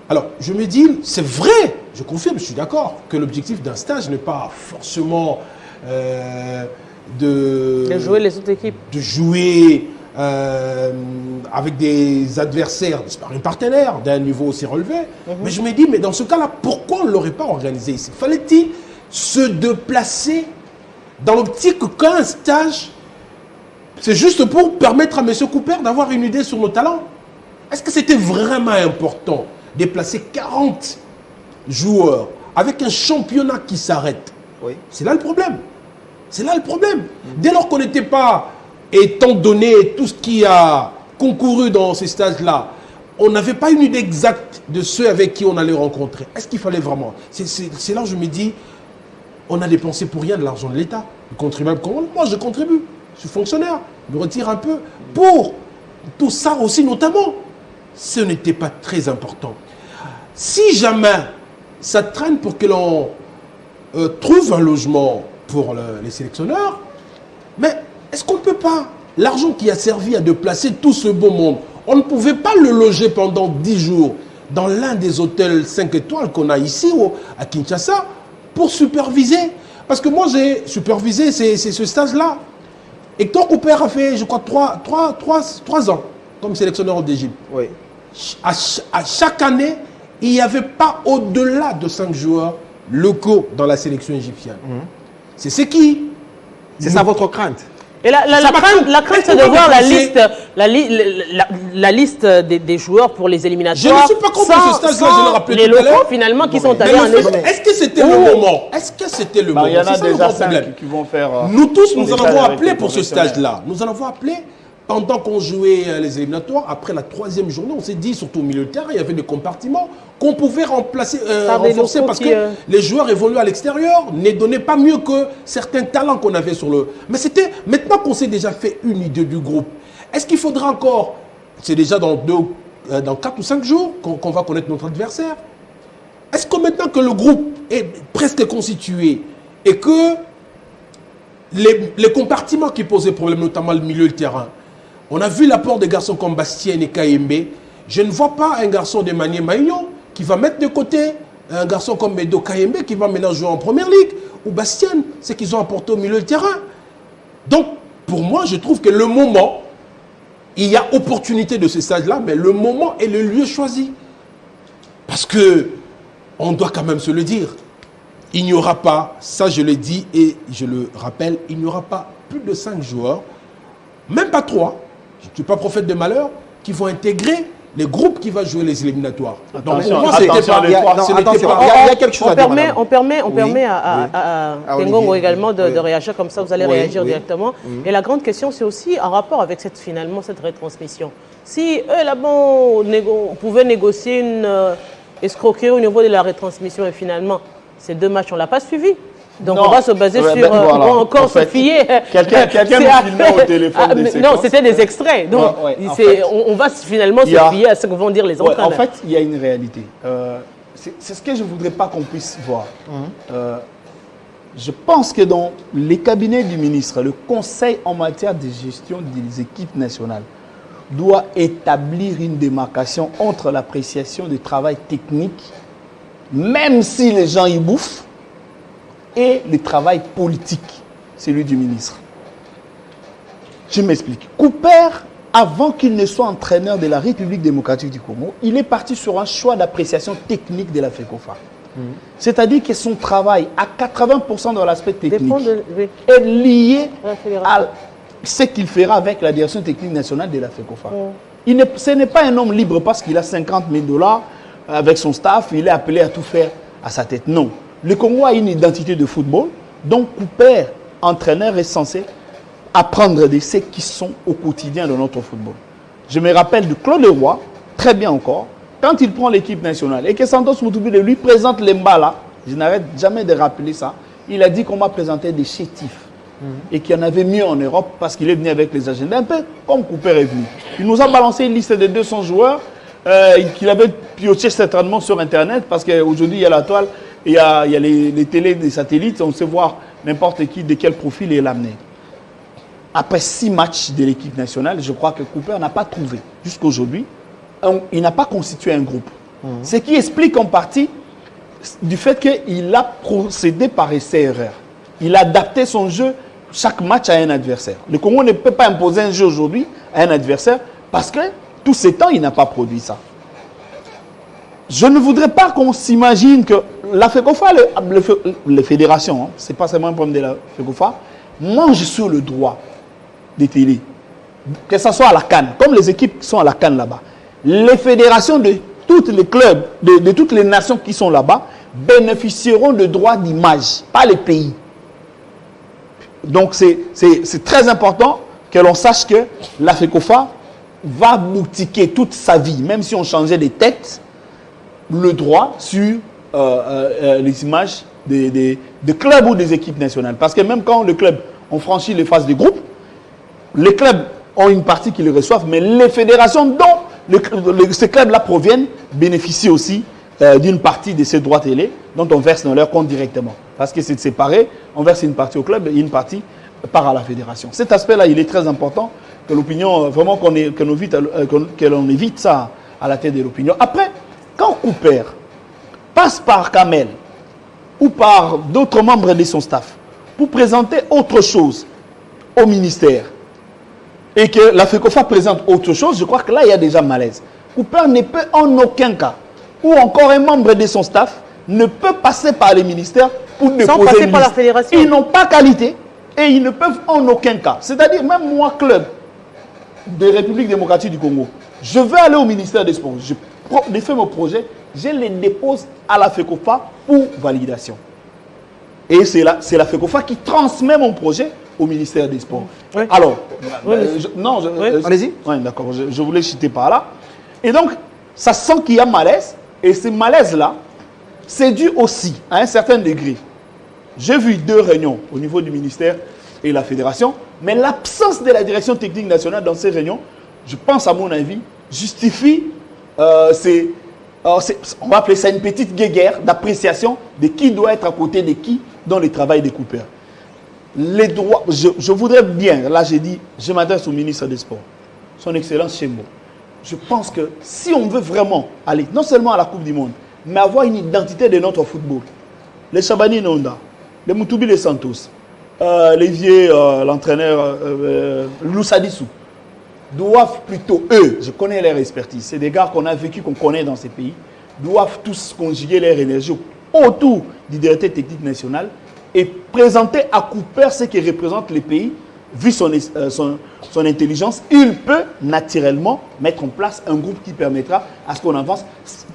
Alors, je me dis, c'est vrai, je confirme, je suis d'accord, que l'objectif d'un stage n'est pas forcément de jouer les autres équipes. De jouer avec des adversaires, un partenaire d'un niveau aussi relevé. Mais je me dis, mais dans ce cas-là, pourquoi on ne l'aurait pas organisé ici? Fallait-il se déplacer dans l'optique qu'un stage, c'est juste pour permettre à M. Cooper d'avoir une idée sur nos talents? Est-ce que c'était vraiment important de déplacer 40 joueurs avec un championnat qui s'arrête? Oui. C'est là le problème. C'est là le problème. Dès lors qu'on n'était pas, étant donné tout ce qui a concouru dans ces stages-là, on n'avait pas une idée exacte de ceux avec qui on allait rencontrer. Est-ce qu'il fallait vraiment? C'est là où je me dis, on a dépensé pour rien de l'argent de l'État. Le contribuable, moi je contribue, je suis fonctionnaire, je me retire un peu. Pour tout ça aussi notamment, ce n'était pas très important. Si jamais ça traîne pour que l'on trouve un logement pour les sélectionneurs, mais est-ce qu'on ne peut pas, l'argent qui a servi à déplacer tout ce beau monde, on ne pouvait pas le loger pendant 10 jours dans l'un des hôtels 5 étoiles qu'on a ici à Kinshasa pour superviser? Parce que moi j'ai supervisé ce stage-là. Hector Cooper a fait, je crois, 3 ans comme sélectionneur d'Égypte. Oui. À chaque année, il n'y avait pas au-delà de 5 joueurs locaux dans la sélection égyptienne. C'est ce qui... C'est ça votre crainte? Et la crainte, c'est de voir la liste des joueurs pour les éliminatoires. Je ne suis pas contre ce stage-là, je le rappelais les tout à l'heure. locaux, finalement, qui sont allés en Égypte. Est-ce que c'était le moment? Est-ce que c'était le moment? Il y en a C'est ça le déjà grand problème. 5 qui vont faire... Nous tous, nous en stage avons avec appelé les pour ce professionnels. stage-là. Nous en avons appelé pendant qu'on jouait les éliminatoires. Après la 3e journée, on s'est dit, surtout au milieu de terrain, il y avait des compartiments qu'on pouvait renforcer parce que les joueurs évoluaient à l'extérieur, ne donnaient pas mieux que certains talents qu'on avait sur le... Mais c'était, maintenant qu'on s'est déjà fait une idée du groupe, est-ce qu'il faudra encore, c'est déjà dans 4 ou 5 jours qu'on va connaître notre adversaire? Est-ce que maintenant que le groupe est presque constitué et que les compartiments qui posaient problème, notamment le milieu de terrain, on a vu l'apport des garçons comme Bastien et Kayembe, je ne vois pas un garçon de Manier Maignan qui va mettre de côté un garçon comme Medo Kayembe qui va maintenant jouer en première ligue, ou Bastien, c'est qu'ils ont apporté au milieu de terrain. Donc, pour moi, je trouve que le moment, il y a opportunité de ce stade-là, mais le moment est le lieu choisi. Parce que, on doit quand même se le dire, il n'y aura pas, ça je le dis et je le rappelle, il n'y aura pas plus de 5 joueurs, même pas 3, je ne suis pas prophète de malheur, qui vont intégrer les groupes qui vont jouer les éliminatoires. Donc pour moi, c'était pas... Il y a quelque chose à dire, madame. On permet à Tengongo également de réagir comme ça, vous allez réagir directement. Et la grande question, c'est aussi en rapport avec cette retransmission. Si eux, là-bas, on pouvait négocier une escroquerie au niveau de la retransmission et finalement, ces 2 matchs, on ne l'a pas suivi. Donc on va se baser sur... on va encore se fier... Quelqu'un nous filmait au téléphone des séquences. Non, c'était des extraits. Donc on va finalement se fier à ce que vont dire les entraîneurs. En fait, il y a une réalité. C'est ce que je ne voudrais pas qu'on puisse voir. Je pense que dans les cabinets du ministre, le conseil en matière de gestion des équipes nationales doit établir une démarcation entre l'appréciation du travail technique, même si les gens y bouffent, et le travail politique, celui du ministre. Je m'explique. Cooper, avant qu'il ne soit entraîneur de la République démocratique du Congo, il est parti sur un choix d'appréciation technique de la FECOFA. C'est-à-dire que son travail, à 80% dans l'aspect technique, est lié à ce qu'il fera avec la direction technique nationale de la FECOFA. Ce n'est pas un homme libre parce qu'il a 50 000 $, avec son staff, il est appelé à tout faire à sa tête. Non. Le Congo a une identité de football, donc Cooper, entraîneur, est censé apprendre de ceux qui sont au quotidien de notre football. Je me rappelle de Claude Leroy, très bien encore, quand il prend l'équipe nationale et que Santos Moutoubile lui présente l'Embala, je n'arrête jamais de rappeler ça, il a dit qu'on m'a présenté des chétifs. et qu'il y en avait mieux en Europe parce qu'il est venu avec les agendas, un peu comme Cooper est venu. Il nous a balancé une liste de 200 joueurs qu'il avait pioché certainement sur Internet parce qu'aujourd'hui, il y a la toile, il y a les télés, des satellites, on sait voir n'importe qui, de quel profil il est amené. Après 6 matchs de l'équipe nationale, je crois que Cooper n'a pas trouvé, jusqu'à aujourd'hui, il n'a pas constitué un groupe. Ce qui explique en partie du fait qu'il a procédé par essai-erreur. Il a adapté son jeu chaque match à un adversaire. Le Congo ne peut pas imposer un jeu aujourd'hui à un adversaire parce que tous ces temps, il n'a pas produit ça. Je ne voudrais pas qu'on s'imagine que la FECOFA, les fédérations, ce n'est pas seulement un problème de la FECOFA, mange sur le droit des télés. Que ce soit à la CAN, comme les équipes qui sont à la CAN là-bas. Les fédérations de tous les clubs, de toutes les nations qui sont là-bas, bénéficieront de droits d'image, pas les pays. Donc c'est très important que l'on sache que la FECOFA va boutiquer toute sa vie, même si on changeait les têtes, le droit sur les images des clubs ou des équipes nationales. Parce que même quand le club ont franchi les phases de groupe, les clubs ont une partie qui les reçoivent, mais les fédérations dont ces clubs-là proviennent bénéficient aussi d'une partie de ces droits télé dont on verse dans leur compte directement. Parce que c'est séparé, on verse une partie au club et une partie part à la fédération. Cet aspect-là, il est très important que l'opinion, vraiment que l'on évite ça à la tête de l'opinion. Après, quand Cooper passe par Kamel ou par d'autres membres de son staff pour présenter autre chose au ministère et que la FECOFA présente autre chose, je crois que là, il y a déjà malaise. Cooper ne peut en aucun cas, ou encore un membre de son staff, ne peut passer par les ministères pour déposer sans passer une par la liste. fédération. Ils n'ont pas qualité et ils ne peuvent en aucun cas. C'est-à-dire, même moi, club de République démocratique du Congo, je veux aller au ministère des Sports. Je fais mon projet, je les dépose à la FECOFA pour validation. Et c'est la FECOFA qui transmet mon projet au ministère des Sports. Oui. Alors, Oui, allez-y. Oui, d'accord, je voulais chuter par là. Et donc, ça sent qu'il y a malaise. Et ce malaise-là, c'est dû aussi à un certain degré. J'ai vu 2 réunions au niveau du ministère et la fédération, mais l'absence de la direction technique nationale dans ces réunions, je pense à mon avis, justifie, on va appeler ça une petite guéguerre d'appréciation de qui doit être à côté de qui dans le travail des Cooper. Les droits, je voudrais bien, là j'ai dit, je m'adresse au ministre des Sports, son Excellence Chembo. Je pense que si on veut vraiment aller, non seulement à la Coupe du Monde, mais avoir une identité de notre football, les Chabani Nonda, les Moutoubi les Santos, Lévier, l'entraîneur Loussadissou, doivent plutôt, eux, je connais leur expertise, c'est des gars qu'on a vécu, qu'on connaît dans ces pays, doivent tous conjuguer leur énergie autour du directeur technique national et présenter à Cooper ce qui représente les pays. Vu son intelligence, il peut naturellement mettre en place un groupe qui permettra à ce qu'on avance.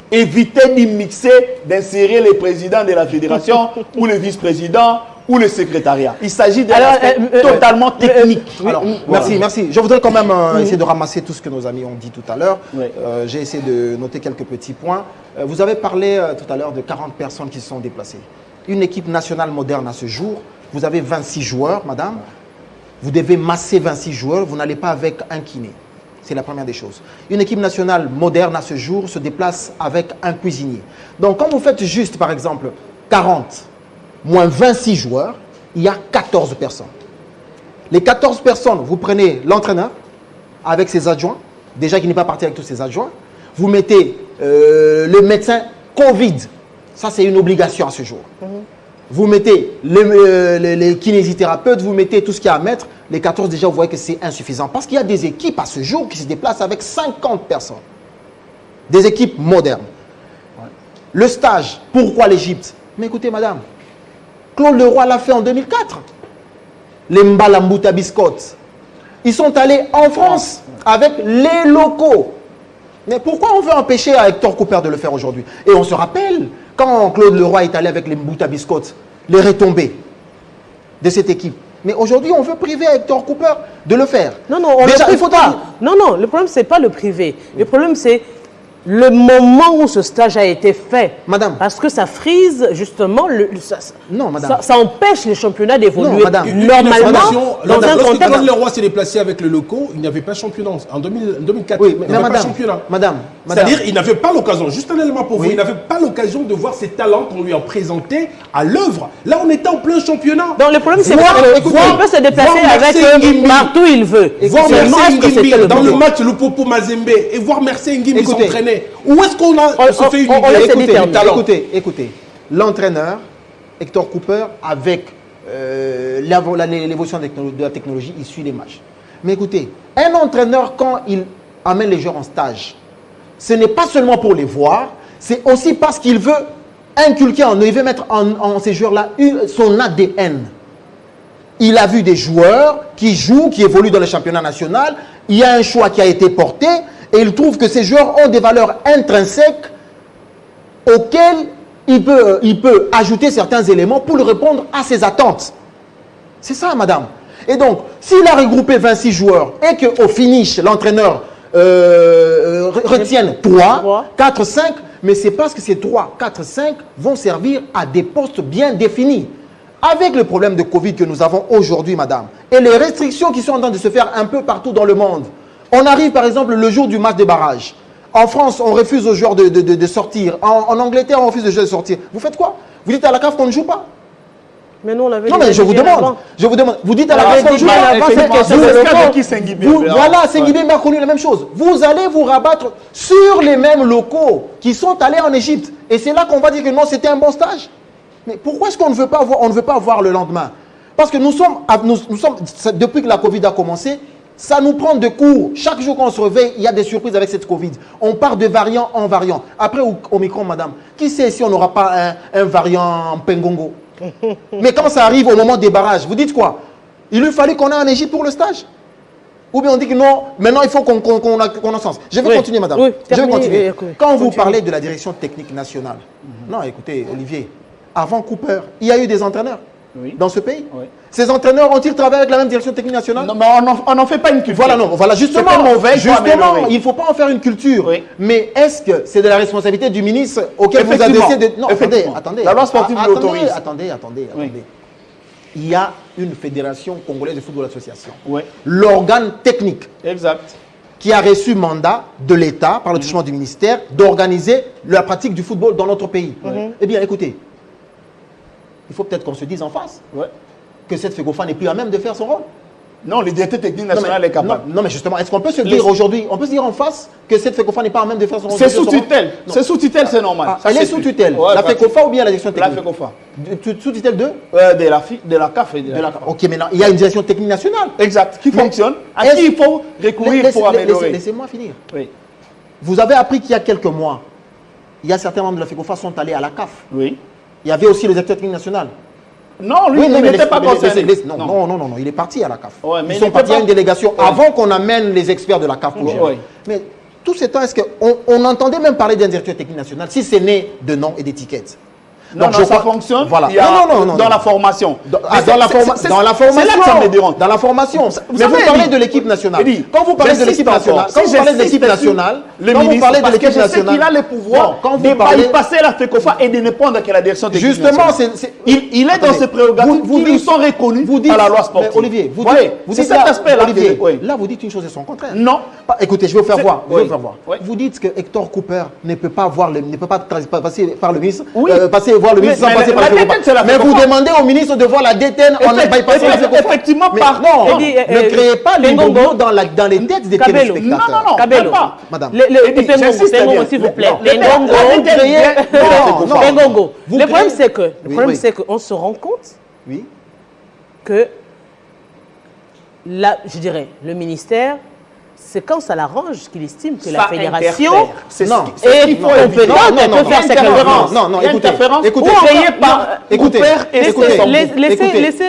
Éviter d'y mixer, d'insérer les présidents de la fédération ou les vice-présidents ou le secrétariat. Il s'agit d'un aspect totalement technique. Alors, merci. Je voudrais quand même essayer de ramasser tout ce que nos amis ont dit tout à l'heure. Oui. J'ai essayé de noter quelques petits points. Vous avez parlé tout à l'heure de 40 personnes qui se sont déplacées. Une équipe nationale moderne à ce jour, vous avez 26 joueurs, madame. Vous devez masser 26 joueurs, vous n'allez pas avec un kiné. C'est la première des choses. Une équipe nationale moderne à ce jour se déplace avec un cuisinier. Donc quand vous faites juste, par exemple, 40 moins 26 joueurs, il y a 14 personnes. Les 14 personnes, vous prenez l'entraîneur avec ses adjoints, déjà qui n'est pas parti avec tous ses adjoints. Vous mettez le médecin Covid. Ça, c'est une obligation à ce jour. Vous mettez les kinésithérapeutes, vous mettez tout ce qu'il y a à mettre. Les 14, déjà, vous voyez que c'est insuffisant. Parce qu'il y a des équipes à ce jour qui se déplacent avec 50 personnes. Des équipes modernes. Ouais. Le stage, pourquoi l'Égypte? Mais écoutez, madame, Claude Leroy l'a fait en 2004. Les Mbalambuta Biscottes. Ils sont allés en France avec les locaux. Mais pourquoi on veut empêcher à Hector Cooper de le faire aujourd'hui? Et on se rappelle, quand Claude Leroy est allé avec les Mbuta Biscottes, les retombées de cette équipe. Mais aujourd'hui, on veut priver Hector Cooper de le faire. Non, non, on déjà, ne il faut pas. Non, non, le problème, ce n'est pas le privé. Le problème, c'est le moment où ce stage a été fait. Madame. Parce que ça frise justement, Non, madame. ça empêche les championnats d'évoluer. Non, madame. Normalement, dans un contexte... Quand le roi s'est déplacé avec le locaux, il n'y avait pas de championnat. En 2004, Oui, il mais n'y avait pas de madame, championnat. madame. C'est-à-dire il n'avait pas l'occasion, juste un élément pour vous, Oui. il n'avait pas l'occasion de voir ses talents qu'on lui a présentés à l'œuvre. Là, on était en plein championnat. Donc le problème, c'est Voir- qu'il écoutez, peut se déplacer voir avec Mercé Ngimbi. partout où il veut. Voir Seulement, Mercé est-ce que Ngimbi c'était le dans le bon? match le Popo Mazembe et voir Mercé Ngimbi Écoutez. s'entraîner. Où est-ce qu'on se fait une on idée laisse Écoutez, déterminer. du talent. Écoutez. L'entraîneur, Hector Cooper, avec l'évolution de la technologie, il suit les matchs. Mais écoutez, un entraîneur, quand il amène les joueurs en stage, ce n'est pas seulement pour les voir, c'est aussi parce qu'il veut inculquer en eux, il veut mettre en ces joueurs-là son ADN. Il a vu des joueurs qui jouent, qui évoluent dans le championnat national. Il y a un choix qui a été porté et il trouve que ces joueurs ont des valeurs intrinsèques auxquelles il peut ajouter certains éléments pour répondre à ses attentes. C'est ça, madame. Et donc, s'il a regroupé 26 joueurs et qu'au finish, l'entraîneur retienne 3, 4, 5, mais c'est parce que ces 3, 4, 5 vont servir à des postes bien définis. Avec le problème de Covid que nous avons aujourd'hui, madame, et les restrictions qui sont en train de se faire un peu partout dans le monde, on arrive par exemple le jour du match des barrages. En France, on refuse aux joueurs de sortir. En Angleterre, on refuse aux joueurs de sortir. Vous faites quoi? Vous dites à la CAF qu'on ne joue pas? Mais nous, on l'avait Non, mais je vous demande. Je vous demande. Vous dites à la CAF qu'on ne joue pas? Voilà, Senghibé m'a connu la même chose. Vous allez vous rabattre sur les mêmes locaux qui sont allés en Égypte. Et c'est là qu'on va dire que non, c'était un bon stage. Mais pourquoi est-ce qu'on ne veut pas voir le lendemain? Parce que nous sommes, depuis que la Covid a commencé, ça nous prend de court. Chaque jour qu'on se réveille, il y a des surprises avec cette Covid. On part de variant en variant. Après, Omicron, madame, qui sait si on n'aura pas un variant Pengongo? Mais quand ça arrive au moment des barrages, vous dites quoi? Il lui fallu qu'on aille en Égypte pour le stage? Ou bien on dit que non, maintenant il faut qu'on en sens. Je vais continuer, madame. Oui, je vais continuer. Quand vous Continuez. parlez de la direction technique nationale, non, écoutez, Olivier, avant Cooper, il y a eu des entraîneurs dans ce pays. Oui. Ces entraîneurs ont-ils travaillé avec la même direction technique nationale? Non, mais on n'en fait pas une culture. Voilà, non, voilà, justement, C'était mauvais, il faut améliorer. il ne faut pas en faire une culture. Oui. Mais est-ce que c'est de la responsabilité du ministre auquel vous Effectivement. adressez de... Non, Effectivement. attendez. La loi sportive l'autorise. Attendez. Oui. Il y a une fédération congolaise de football association. Oui, L'organe technique exact. qui a reçu mandat de l'État, par le truchement du ministère, d'organiser la pratique du football dans notre pays. Eh bien, écoutez, il faut peut-être qu'on se dise en face Ouais. que cette FECOFA n'est plus à même de faire son rôle. Non, le directeur technique national est capable. Non, mais justement, est-ce qu'on peut se dire aujourd'hui, on peut se dire en face que cette FECOFA n'est pas à même de faire son rôle? C'est sous tutelle. C'est sous tutelle, c'est normal. Ah, Ça, elle est c'est sous plus. tutelle. Ouais, La parce- FECOFA ou bien la direction La technique? FECOFA. Sous tutelle de De la CAF et de la CAF. Ok, maintenant, il y a une direction technique nationale. Exact, qui Mais fonctionne, à est-ce- qui il faut recourir pour améliorer. Laissez-moi finir. Oui, Vous avez appris qu'il y a quelques mois, il y a certains membres de la FECOFA sont allés à la CAF. oui. Il y avait aussi le directeur technique national. Non, lui, Oui, il non, mais n'était pas concerné. non, il est parti à la CAF. Ouais, mais Ils il sont n'était partis à pas- une délégation Ouais. avant qu'on amène les experts de la CAF pour Ouais. gérer. Ouais. Mais tout ce temps, est-ce qu'on entendait même parler d'un directeur technique national si c'est né de nom et d'étiquette? Non, Donc, non, je ça crois- fonctionne. Voilà. Il y a Non. dans la formation. Dans Mais la formation. c'est là que ça me dérange. Dans la formation. Mais savez, vous parlez Eddie, de l'équipe nationale. Eddie, Quand vous parlez de j'insiste l'équipe encore. nationale, Si quand vous parlez de j'insiste l'équipe sur nationale, le quand vous ministre, parlez de parce que l'équipe je sais qu'il a nationale, le pouvoir non, quand de vous parlez, bypasser la FECOFA et de ne prendre que la direction technique justement, nationale. Il est dans Attendez. ses prérogatives Vous qui lui dites- sont reconnues vous dites- par la loi mais sportive. Olivier, vous Voyez, dites c'est là- cet aspect-là. Olivier, Oui. là, vous dites une chose et son contraire. Non. Écoutez, je vais vous faire C'est- voir. Je vais oui. vous faire voir. Oui. Vous dites que Hector Cooper ne peut pas passer par le ministre, Oui. passer voir le ministre Mais sans passer par la la FECOFA. détente, c'est la Mais vous FECOFA. demandez au ministre de voir la détente en bypassant la FECOFA. Effectivement, Mais par non, Eddie, ne créez pas les Pengongo. mots dans les têtes des Cabello. téléspectateurs. Non, Cabello. même pas. Madame. Les Eddie, j'insiste Pengongo, bien. s'il vous plaît. Non, Les la Pengongo. détente créez- vient de la non, FECOFA. non. Pengongo. Vous Le problème, créez- c'est que, Oui. c'est qu'on se rend compte Oui. que, je dirais, le ministère, c'est quand ça l'arrange qu'il estime que la Ça fédération interfère. C'est ce Non. qui- c'est ce est qu'il faut compétente, éviter. elle peut faire ses conférences. Non, Il y a une écoutez, interférence écoutez. créée par Écoutez, Cooper et écoutez. Sesson.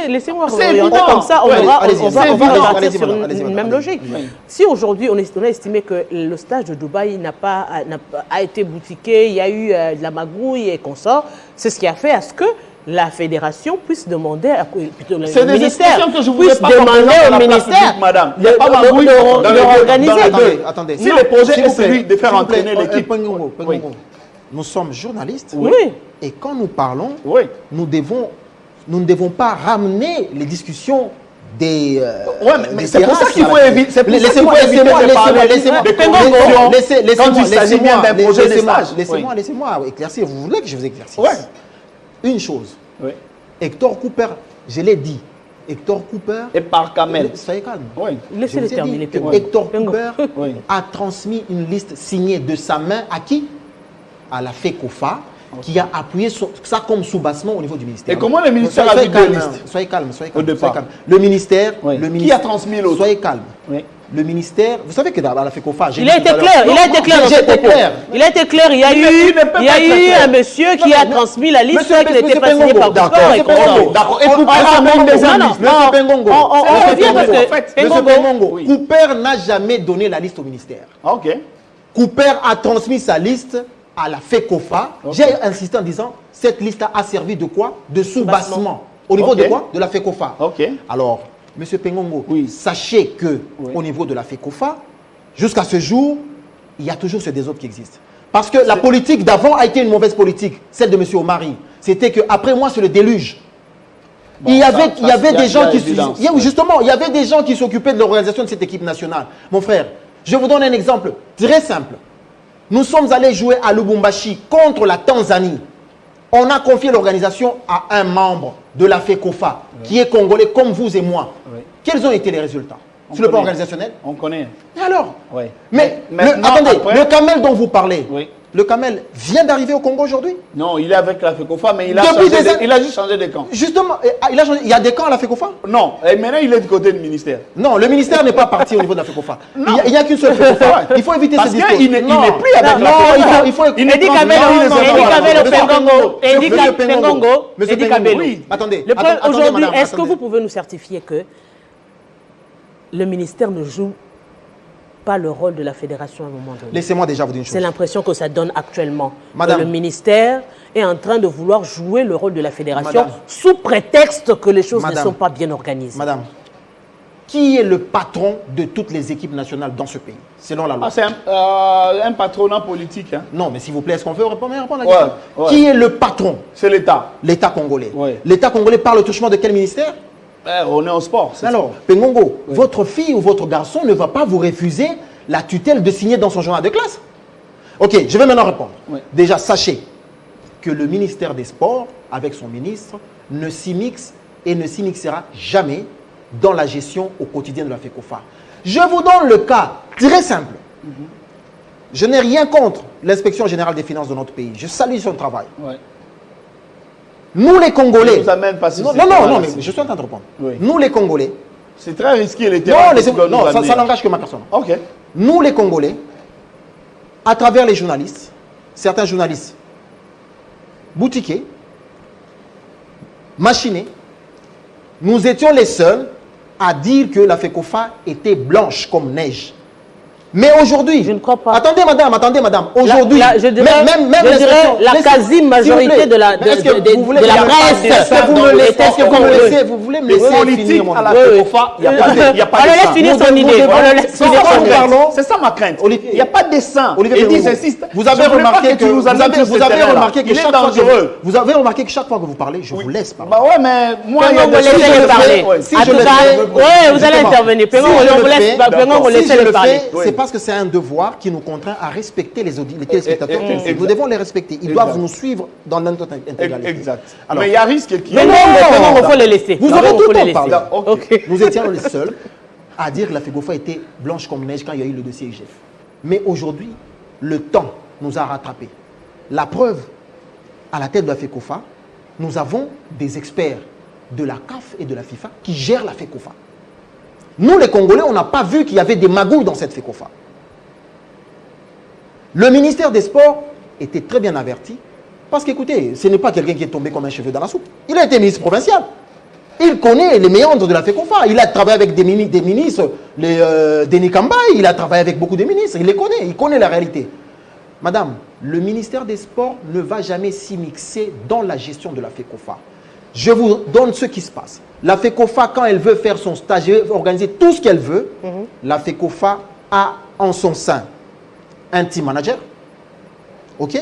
Laissez-moi C'est orienter évident. comme ça, on Ouais, va allez-y, repartir allez-y, sur madame, allez-y, une madame, même allez-y. logique. Oui. Si aujourd'hui on a estimé que le stage de Dubaï a été boutiqué, il y a eu de la magouille et consorts, c'est ce qui a fait à ce que la fédération puisse demander, plutôt le C'est des ministère expressions que je puisse voudrais pas demander comprendre au dans la place ministère publique, madame. Il n'y a pas d'embrouille de dans les deux- organiser. dans les deux. Attendez. Si le projet S'il est vous plaît, celui de faire s'il vous plaît, entraîner l'équipe. Pengongo, Oui. nous sommes journalistes. Oui. Et quand nous parlons, Oui. nous ne devons pas ramener les discussions des. Ouais, mais des c'est pour ça terrasses qu'il faut à la- éviter. C'est pour ça qu'il Laissez-moi, faut éviter de parler laissez-moi, de Pengongo, conventions laissez-moi, quand il s'agit bien d'un projet de laissez-moi, stage. laissez-moi éclaircir. Vous voulez que je vous éclaircisse? Ouais. Une chose. Oui. Hector Cooper, je l'ai dit. Hector Cooper. Et par Kamel. Soyez calme. Oui. Laissez-le Je vous ai terminer. dit que Pengo. Hector Pengo. Cooper Oui. a transmis une liste signée de sa main à qui? À la FECOFA, qui a appuyé ça comme soubassement au niveau du ministère. Et comment le ministère a Soyez vu deux calme, listes? Soyez calme, Au soyez calme. départ. Soyez calme. Le ministère, Oui. le Qui ministère. a transmis l'autre? Soyez calme. Oui. Le ministère, vous savez que dans la FECOFA, j'ai Il dit a tout été à l'heure- clair, il a Non, été clair dans j'ai ses été propos. clair. Il a été clair, il y a Il ne eu, peut pas il y a être eu clair. un monsieur qui Non, a mais- transmis la liste Monsieur- qui n'était Monsieur pas signé Pengongo, par d'accord, Cooper et Monsieur consorts. Pengongo, d'accord. Et On Cooper ramène amène des des indices. indices. Monsieur Pengongo, on Monsieur revient parce Pengongo, que Monsieur Pengongo, Pengongo, oui. Cooper n'a jamais donné la liste au ministère. Ok. Cooper a transmis sa liste à la FECOFA. Ok. J'ai insisté en disant, cette liste a servi de quoi? De soubassement. Au niveau Ok. de quoi? De la FECOFA. Ok. Alors, Monsieur Pengongo, Oui. sachez que Oui. au niveau de la FECOFA, jusqu'à ce jour, il y a toujours ce désordre qui existe. Parce que la politique d'avant a été une mauvaise politique, celle de Monsieur Omari. C'était que après moi, c'est le déluge. Bon, il y ça, avait il y a- des gens il y a qui évidence. justement, il y avait des gens qui s'occupaient de l'organisation de cette équipe nationale. Mon frère, je vous donne un exemple très simple. Nous sommes allés jouer à Lubumbashi contre la Tanzanie. On a confié l'organisation à un membre de la FECOFA qui est congolais comme vous et moi. Oui. Quels ont été les résultats On sur le plan connaît. organisationnel? On connaît. Et alors? Oui. Mais Maintenant, attendez, après- le Kamel dont vous parlez, Oui. le Kamel vient d'arriver au Congo aujourd'hui? Non, il est avec la FECOFA, mais il a, Depuis changé des de- années- il a juste changé de camp. Justement, il y a des camps à la FECOFA? Non, et maintenant il est du côté du ministère. Non, le ministère n'est pas parti au niveau de la FECOFA. Non. Il n'y a qu'une seule FECOFA. Il faut éviter Parce ce discours. qu'il n'est Non. plus avec Non, la FECOFA. il faut Eddie Kabelo, Non, non, non, Eddie non, Kabelo, non, Pengongo, Eddie Monsieur Pengongo, Monsieur Eddie Pengongo, Kabelo. oui. Attendez, Le problème attendez, aujourd'hui, madame, est-ce que attendez. vous pouvez nous certifier que le ministère ne joue pas le rôle de la fédération à un moment donné? Laissez-moi déjà vous dire une chose. C'est l'impression que ça donne actuellement. Madame. Que le ministère est en train de vouloir jouer le rôle de la fédération Madame. sous prétexte que les choses ne Madame. sont pas bien organisées. Madame, qui est le patron de toutes les équipes nationales dans ce pays, selon la loi? Ah, c'est un patronat politique. Hein. Non, mais s'il vous plaît, est-ce qu'on peut répondre à la Ouais, question? ouais. Qui est le patron? C'est l'État. L'État congolais. Ouais. L'État congolais parle au touchement de quel ministère? On est au sport. c'est Alors, Pengongo, votre fille ou votre garçon ne va pas vous refuser la tutelle de signer dans son journal de classe. Ok, je vais maintenant répondre. Oui. Déjà, sachez que le ministère des Sports, avec son ministre, ne s'immixe et ne s'immiscera jamais dans la gestion au quotidien de la FECOFA. Je vous donne le cas très simple. Je n'ai rien contre l'inspection générale des finances de notre pays. Je salue son travail. ça. Ouais. Nous, les Congolais... Ne nous amène pas sur Non, ces non, terrains-là, non, mais c'est- je suis en train de répondre. Oui. Nous, les Congolais... C'est très risqué les Non, terrains. non, ça n'engage que ma personne. Ok. Nous, les Congolais, à travers les journalistes, certains journalistes boutiqués, machinés, nous étions les seuls à dire que la FECOFA était blanche comme neige. Mais aujourd'hui, Je ne crois pas. Attendez, madame. Aujourd'hui, je dirais, même je dirais l'inspection- la laissez- quasi-majorité s'il vous plaît. de la, Mais est-ce que de vous voulez- la il y a pas presse. Est-ce que vous me laissez, était est-ce que vous me congolaise. laissez, vous voulez me laisser Politique finir mon à la idée? FECOFA, il n'y a pas de, il y a pas On de le laisse sang. finir son idée. On le laisse C'est finir ça son ma idée. crainte. C'est ça ma crainte. Olivier. Il n'y a pas de dessin. Olivier Et ils Pengongo, insistent. vous avez Je voulais pas remarqué tu nous amènes sur ce terrain-là. que Il est chaque fois dangereux. vous avez remarqué que chaque fois que vous parlez, je vous laisse parler. Bah ouais, mais moi, il y a Pengongo, des choses que laissez-le je parler. fais. Ouais. Si En je tout le cas, fais, oui, vous allez justement, intervenir. si Pengongo, je on le vous laisse, fais, Pengongo, si je laissez-le le parler. fais, c'est parce que c'est un devoir qui nous contraint à respecter les téléspectateurs. qui nous suivent. exact. Nous devons les respecter. Ils Exact. doivent nous suivre dans notre intégralité. Exact. Alors, Mais il y a risque qui. Pengongo, il faut le laisser. Vous Pengongo, aurez tout faut le le temps de laisser. parler. Ok. Nous étions les seuls à dire que la FECOFA était blanche comme neige quand il y a eu le dossier IGF. Mais aujourd'hui, le temps nous a rattrapés. La preuve, à la tête de la FECOFA, nous avons des experts de la CAF et de la FIFA qui gèrent la FECOFA. Nous, les Congolais, on n'a pas vu qu'il y avait des magouilles dans cette FECOFA. Le ministère des Sports était très bien averti parce qu'écoutez, ce n'est pas quelqu'un qui est tombé comme un cheveu dans la soupe. Il a été ministre provincial. Il connaît les méandres de la FECOFA. Il a travaillé avec des ministres, Denis Kamba, il a travaillé avec beaucoup de ministres. Il les connaît, il connaît la réalité. Madame, le ministère des Sports ne va jamais s'y mixer dans la gestion de la FECOFA. Je vous donne ce qui se passe. La FECOFA, quand elle veut faire son stage, elle veut organiser tout ce qu'elle veut, la FECOFA a en son sein un team manager, ok,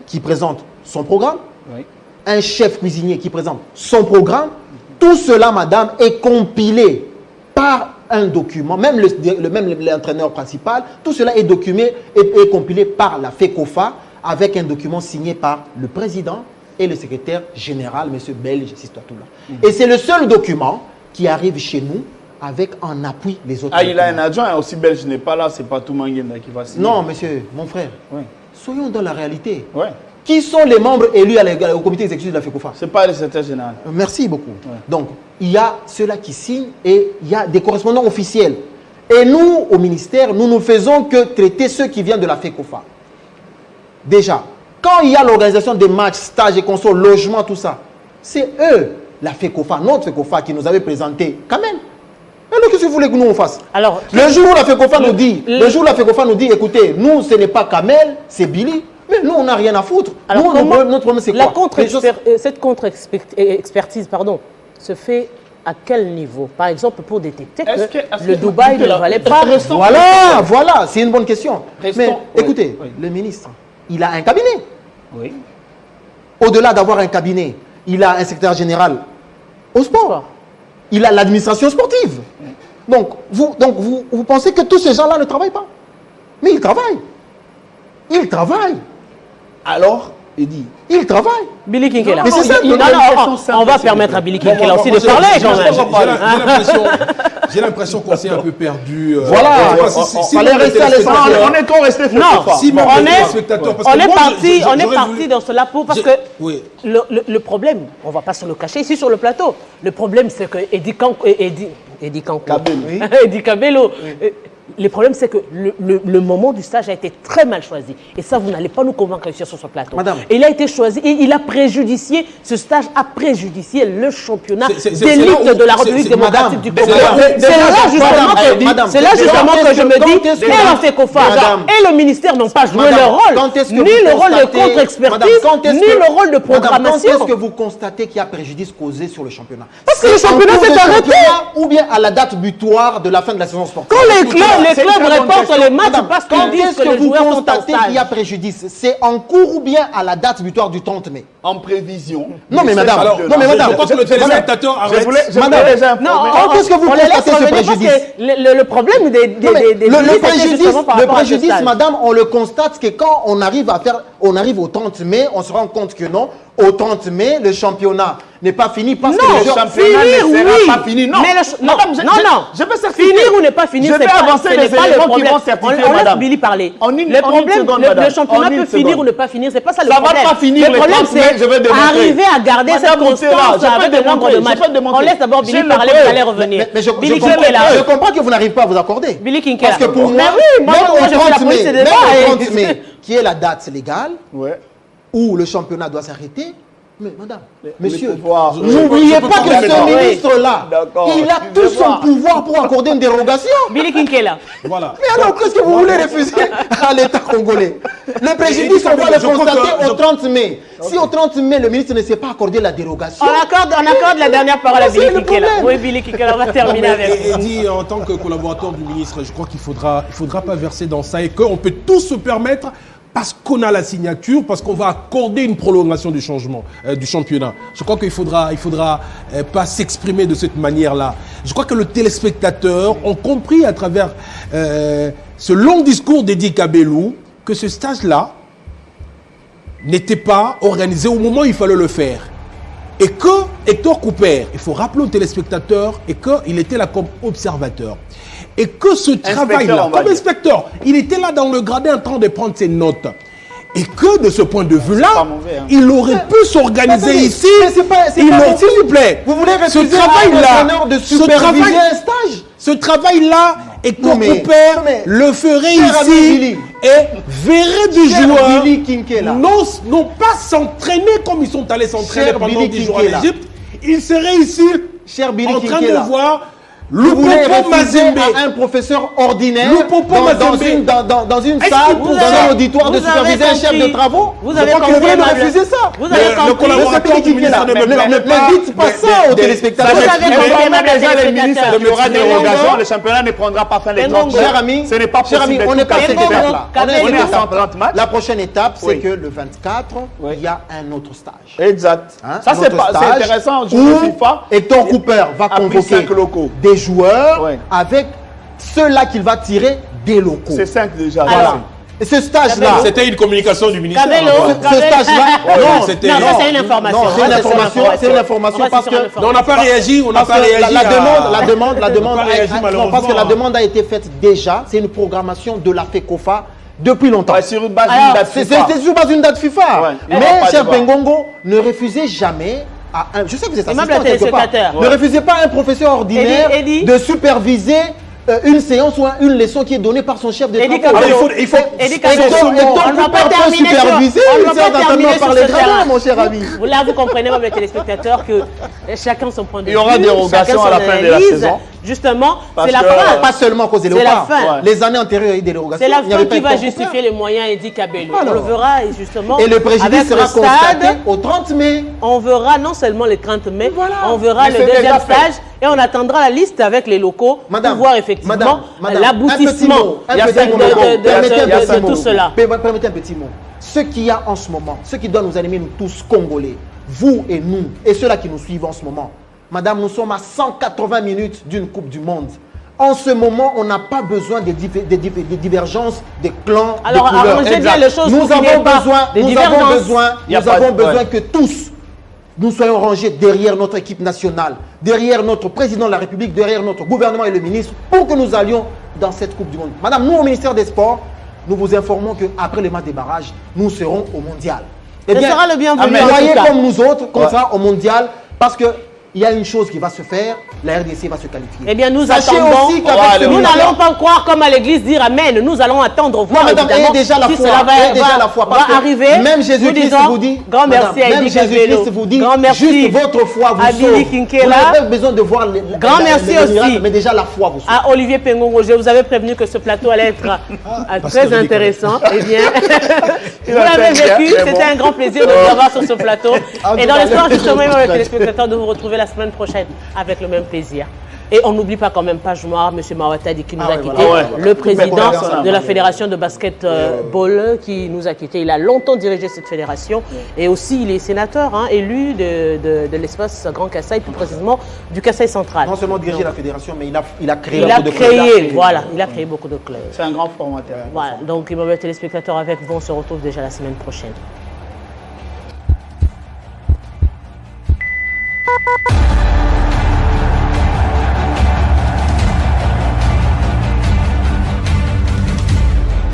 qui présente son programme, un chef cuisinier qui présente son programme. Tout cela, madame, est compilé par un document, même l'entraîneur principal, tout cela est documenté et compilé par la FECOFA avec un document signé par le président et le secrétaire général, M. Belge, Et c'est le seul document qui arrive chez nous avec en appui les autres. Ah, il a un adjoint aussi belge, n'est pas là, c'est pas tout Manguenda qui va signer. Non, monsieur, mon frère, soyons dans la réalité. Ouais. Qui sont les membres élus au comité exécutif de la FECOFA? C'est pas le secrétaire général. Merci beaucoup. Donc, il y a ceux-là qui signent et il y a des correspondants officiels. Et nous, au ministère, nous ne faisons que traiter ceux qui viennent de la FECOFA. Déjà, quand il y a l'organisation des matchs, stages et consoles, logements, tout ça, c'est eux, la FECOFA, notre FECOFA, qui nous avait présenté Kamel. Alors, qu'est-ce que vous voulez que nous on fasse? Alors, le jour où la FECOFA nous dit, écoutez, nous, ce n'est pas Kamel, c'est Billy. Mais nous, on n'a rien à foutre. Alors, nous, notre problème, c'est quoi? Cette contre-expertise se fait à quel niveau? Par exemple, pour détecter que le Dubaï ne valait pas... Voilà, c'est une bonne question. Mais écoutez, le ministre, il a un cabinet. Oui. Au-delà d'avoir un cabinet, il a un secrétaire général au sport. Il a l'administration sportive. Donc, vous pensez que tous ces gens-là ne travaillent pas? Mais ils travaillent. Ils travaillent. Alors, il travaille. Billy Kinkela. Mais c'est ça. On va permettre à Billy Kinkela aussi de parler quand même. J'ai l'impression qu'on s'est un peu perdu. Voilà. On est trop resté. Non, on est parti dans cela parce que le problème, on ne va pas se le cacher ici sur le plateau. Le problème, c'est que Eddie Kabelo. Le problème, c'est que le moment du stage a été très mal choisi. Et ça, vous n'allez pas nous convaincre ici sur ce plateau. Madame. Et il a été choisi et il a préjusticié, ce stage a préjudicié le championnat d'élite de la République démocratique du Congo. C'est là justement que je me dis, et la FECOFA et le ministère n'ont pas joué leur rôle, ni le rôle de contre-expertise, ni le rôle de programmation. Quand est-ce que vous constatez qu'il y a préjudice causé sur le championnat? Parce que le championnat s'est arrêté. Ou bien à la date butoir de la fin de la saison sportive. Quand les clubs reportent les matchs parce qu'ils disent que les joueurs sont en constatez qu'il y a préjudice? C'est en cours ou bien à la date butoir du 30 mai? En prévision. Non mais madame, je crois que le téléspectateur arrête. Quand est-ce que vous constatez ce préjudice? Le problème le préjudice, madame, on le constate que quand on arrive au 30 mai, on se rend compte que non, au 30 mai, le championnat n'est pas fini parce que le championnat ne sera pas fini. Non, je peux certifier. Finir ou ne pas finir, c'est pas le problème. On laisse Billy parler. Le problème, le championnat peut finir ou ne pas finir, c'est pas ça le problème. Ça va pas finir. Le problème, c'est arriver à garder cette constance avec le nombre de matchs. On laisse d'abord Billy parler, vous allez revenir. Mais je comprends que vous n'arrivez pas à vous accorder. Billy Kinkela. Parce que pour moi, même au 30 mai, qui est la date légale, où le championnat doit s'arrêter. Mais madame, monsieur, n'oubliez pas que ce ministre-là, il a tout son pouvoir pour accorder une dérogation. Billy Kinkela. Voilà. Mais alors, qu'est-ce que vous voulez refuser à l'État congolais? Le préjudice, on va le constater au 30 mai. Si au 30 mai, le ministre ne s'est pas accordé la dérogation... On accorde la dernière parole à Billy Kinkela. Oui, Billy Kinkela, on va terminer avec ça. Et dit, en tant que collaborateur du ministre, je crois qu'il faudra pas verser dans ça et qu'on peut tous se permettre, parce qu'on a la signature, parce qu'on va accorder une prolongation du championnat. Je crois qu'il faudra pas s'exprimer de cette manière-là. Je crois que le téléspectateur a compris à travers ce long discours d'Eddie Kabelo que ce stage-là n'était pas organisé au moment où il fallait le faire. Et que Hector Cooper, il faut rappeler aux téléspectateurs, et qu'il était là comme observateur. Et que ce travail-là, comme inspecteur, il était là dans le gradin en train de prendre ses notes. Et que de ce point de vue-là, il aurait pu s'organiser ici. S'il vous plaît, vous voulez refuser l'entraîneur de superviser un stage? Ce travail-là, Hector Cooper le ferait ici et verrait des joueurs non pas s'entraîner comme ils sont allés s'entraîner pendant 10 jours en Égypte. Il serait ici en train de voir Vous voulez Lupopo refuser Mazembe. à un professeur ordinaire Lupopo Mazembe. dans une Est-ce salle, que vous dans avez- un auditoire de vous avez superviser un chef compris. de travaux? Vous Je avez crois que vous compris, voulez me madame. refuser ça. Vous avez Le compris. collaborateur du ministre ne me permet pas. Ne dites pas ça aux téléspectateurs. Vous avez compris, Mais madame déjà, la les ministres, téléspectateur. il y aura des Mengongo. dérogations. Le championnat ne prendra pas fin les 30 Mengongo. matchs. Cher ami, Ce n'est pas cher ami, possible. on n'est pas à cette Mengongo. étape-là. Kabelo. On est On est à à 130 matchs. La prochaine étape, c'est Oui. que le 24, Oui. il y a un autre stage. Exact. Hein, Ça, c'est notre pas- c'est stage intéressant. Je où ne FIFA. Hector Cooper va a pris convoquer 5 locaux. des joueurs Ouais. avec ceux-là qu'il va tirer des locaux. C'est 5 déjà. Voilà. Et ce stage-là, Kabelo. C'était une communication du ministère. Cabello. Voilà. ce stage-là, non, c'était- Non, ça c'est une information. non, c'est une Ça, information, c'est une information On va parce sur une que- information. Non, on n'a pas réagi, on n'a parce pas que réagi. la à- demande, On n'a pas réagi, non, malheureusement. parce que la demande a été faite déjà. C'est une programmation de la FECOFA depuis longtemps. Ouais, sur une base Alors, d'une date C'est FIFA. sur base d'une date FIFA. Ouais. Il y aura Mais, pas cher de débat. Pengongo, ne refusez jamais à un. Je sais que vous êtes Aimable assistant quelque part. téléspectateur. Ne refusez pas à un professeur ordinaire Eddie. de superviser une séance ou une leçon qui est donnée par son chef de Eddie travaux. Cabello. il faut- Eddie Hector Cabello. Hector On ne va Cooper pas peut terminer sur- superviser on ne une va séance pas terminer d'entraînement sur par ce les terrain. travaux, mon cher ami. Là, vous comprenez, même les téléspectateurs, que chacun son point de vue. Il y aura dérogation chacun son à la fin de la analyse. saison. Justement, Parce c'est la que- fin. Pas seulement à cause des C'est la léopards. fin. Les années antérieures, il y a eu des dérogations. C'est la Il n'y avait fin pas qui va Hector Cooper. justifier les moyens, Eddie Cabello. On Alors. le verra et justement. Et le préjudice avec sera le stade, constaté au 30 mai. on verra non seulement les 30 mai, Voilà. on verra Mais le c'est déjà deuxième fait. stage et on attendra la liste avec les locaux Madame, pour voir effectivement madame, un petit l'aboutissement mot, un de, petit mot, de- madame. de- Permettez de tout cela. Permettez un petit mot. Ce qu'il y a en ce moment, ce qui doit nous animer, nous tous, Congolais, vous et nous, et ceux-là qui nous suivent en ce moment. Madame, nous sommes à 180 minutes d'une Coupe du Monde. En ce moment, on n'a pas besoin des divergences, des clans, Alors, des couleurs. arrangez bien les choses Nous pour qu'il n'y ait avons pas besoin, de nous divergences. avons besoin, Il y a nous pas avons de- besoin ouais. que tous, nous soyons rangés derrière notre équipe nationale, derrière notre président de la République, derrière notre gouvernement et le ministre, pour que nous allions dans cette Coupe du Monde. Madame, nous au ministère des Sports, nous vous informons qu'après le match des barrages, nous serons au mondial. Eh Ce sera le bienvenu, en Soyez tout cas. comme nous autres, qu'on sera au mondial, parce que il y a une chose qui va se faire, la RDC va se qualifier. Eh bien, nous Sachez attendons. aussi qu'avec ce Nous ministère- n'allons pas croire comme à l'église dire Amen. Nous allons attendre voir Non, madame, évidemment ayez déjà la si foi. cela Ayez déjà la foi. Parce va que arriver. même Nous Jésus-Christ disons vous dit, grand merci madame, à même Eddie Cabello. Jésus-Christ vous dit, Grand merci juste votre foi vous à sauve. Billy Vous Kinkela. n'avez pas besoin de voir Grand merci les aussi miracles, mais déjà la foi vous sauve. à Olivier Pengongo. Je vous avais prévenu que ce plateau allait être très intéressant. Eh bien, vous a l'avez fait bien, vécu. mais C'était bon. un grand plaisir de vous avoir sur ce plateau. En Et tout dans cas, l'espoir le- justement, même avec les téléspectateurs, de vous retrouver la semaine prochaine avec le même plaisir. Et on n'oublie pas quand même Page Noire, M. Mawatadi qui nous a quittés, voilà. le président personnes, de la fédération de basketball qui nous a quittés. Il a longtemps dirigé cette fédération et aussi il est sénateur élu de l'espace Grand Kassai, plus précisément du Kassai central. Non seulement diriger la fédération, mais il a créé Il a beaucoup de clubs. créé, voilà, il a créé beaucoup de clubs. C'est un grand formateur. Voilà, donc mes téléspectateurs avec vous, on se retrouve déjà la semaine prochaine.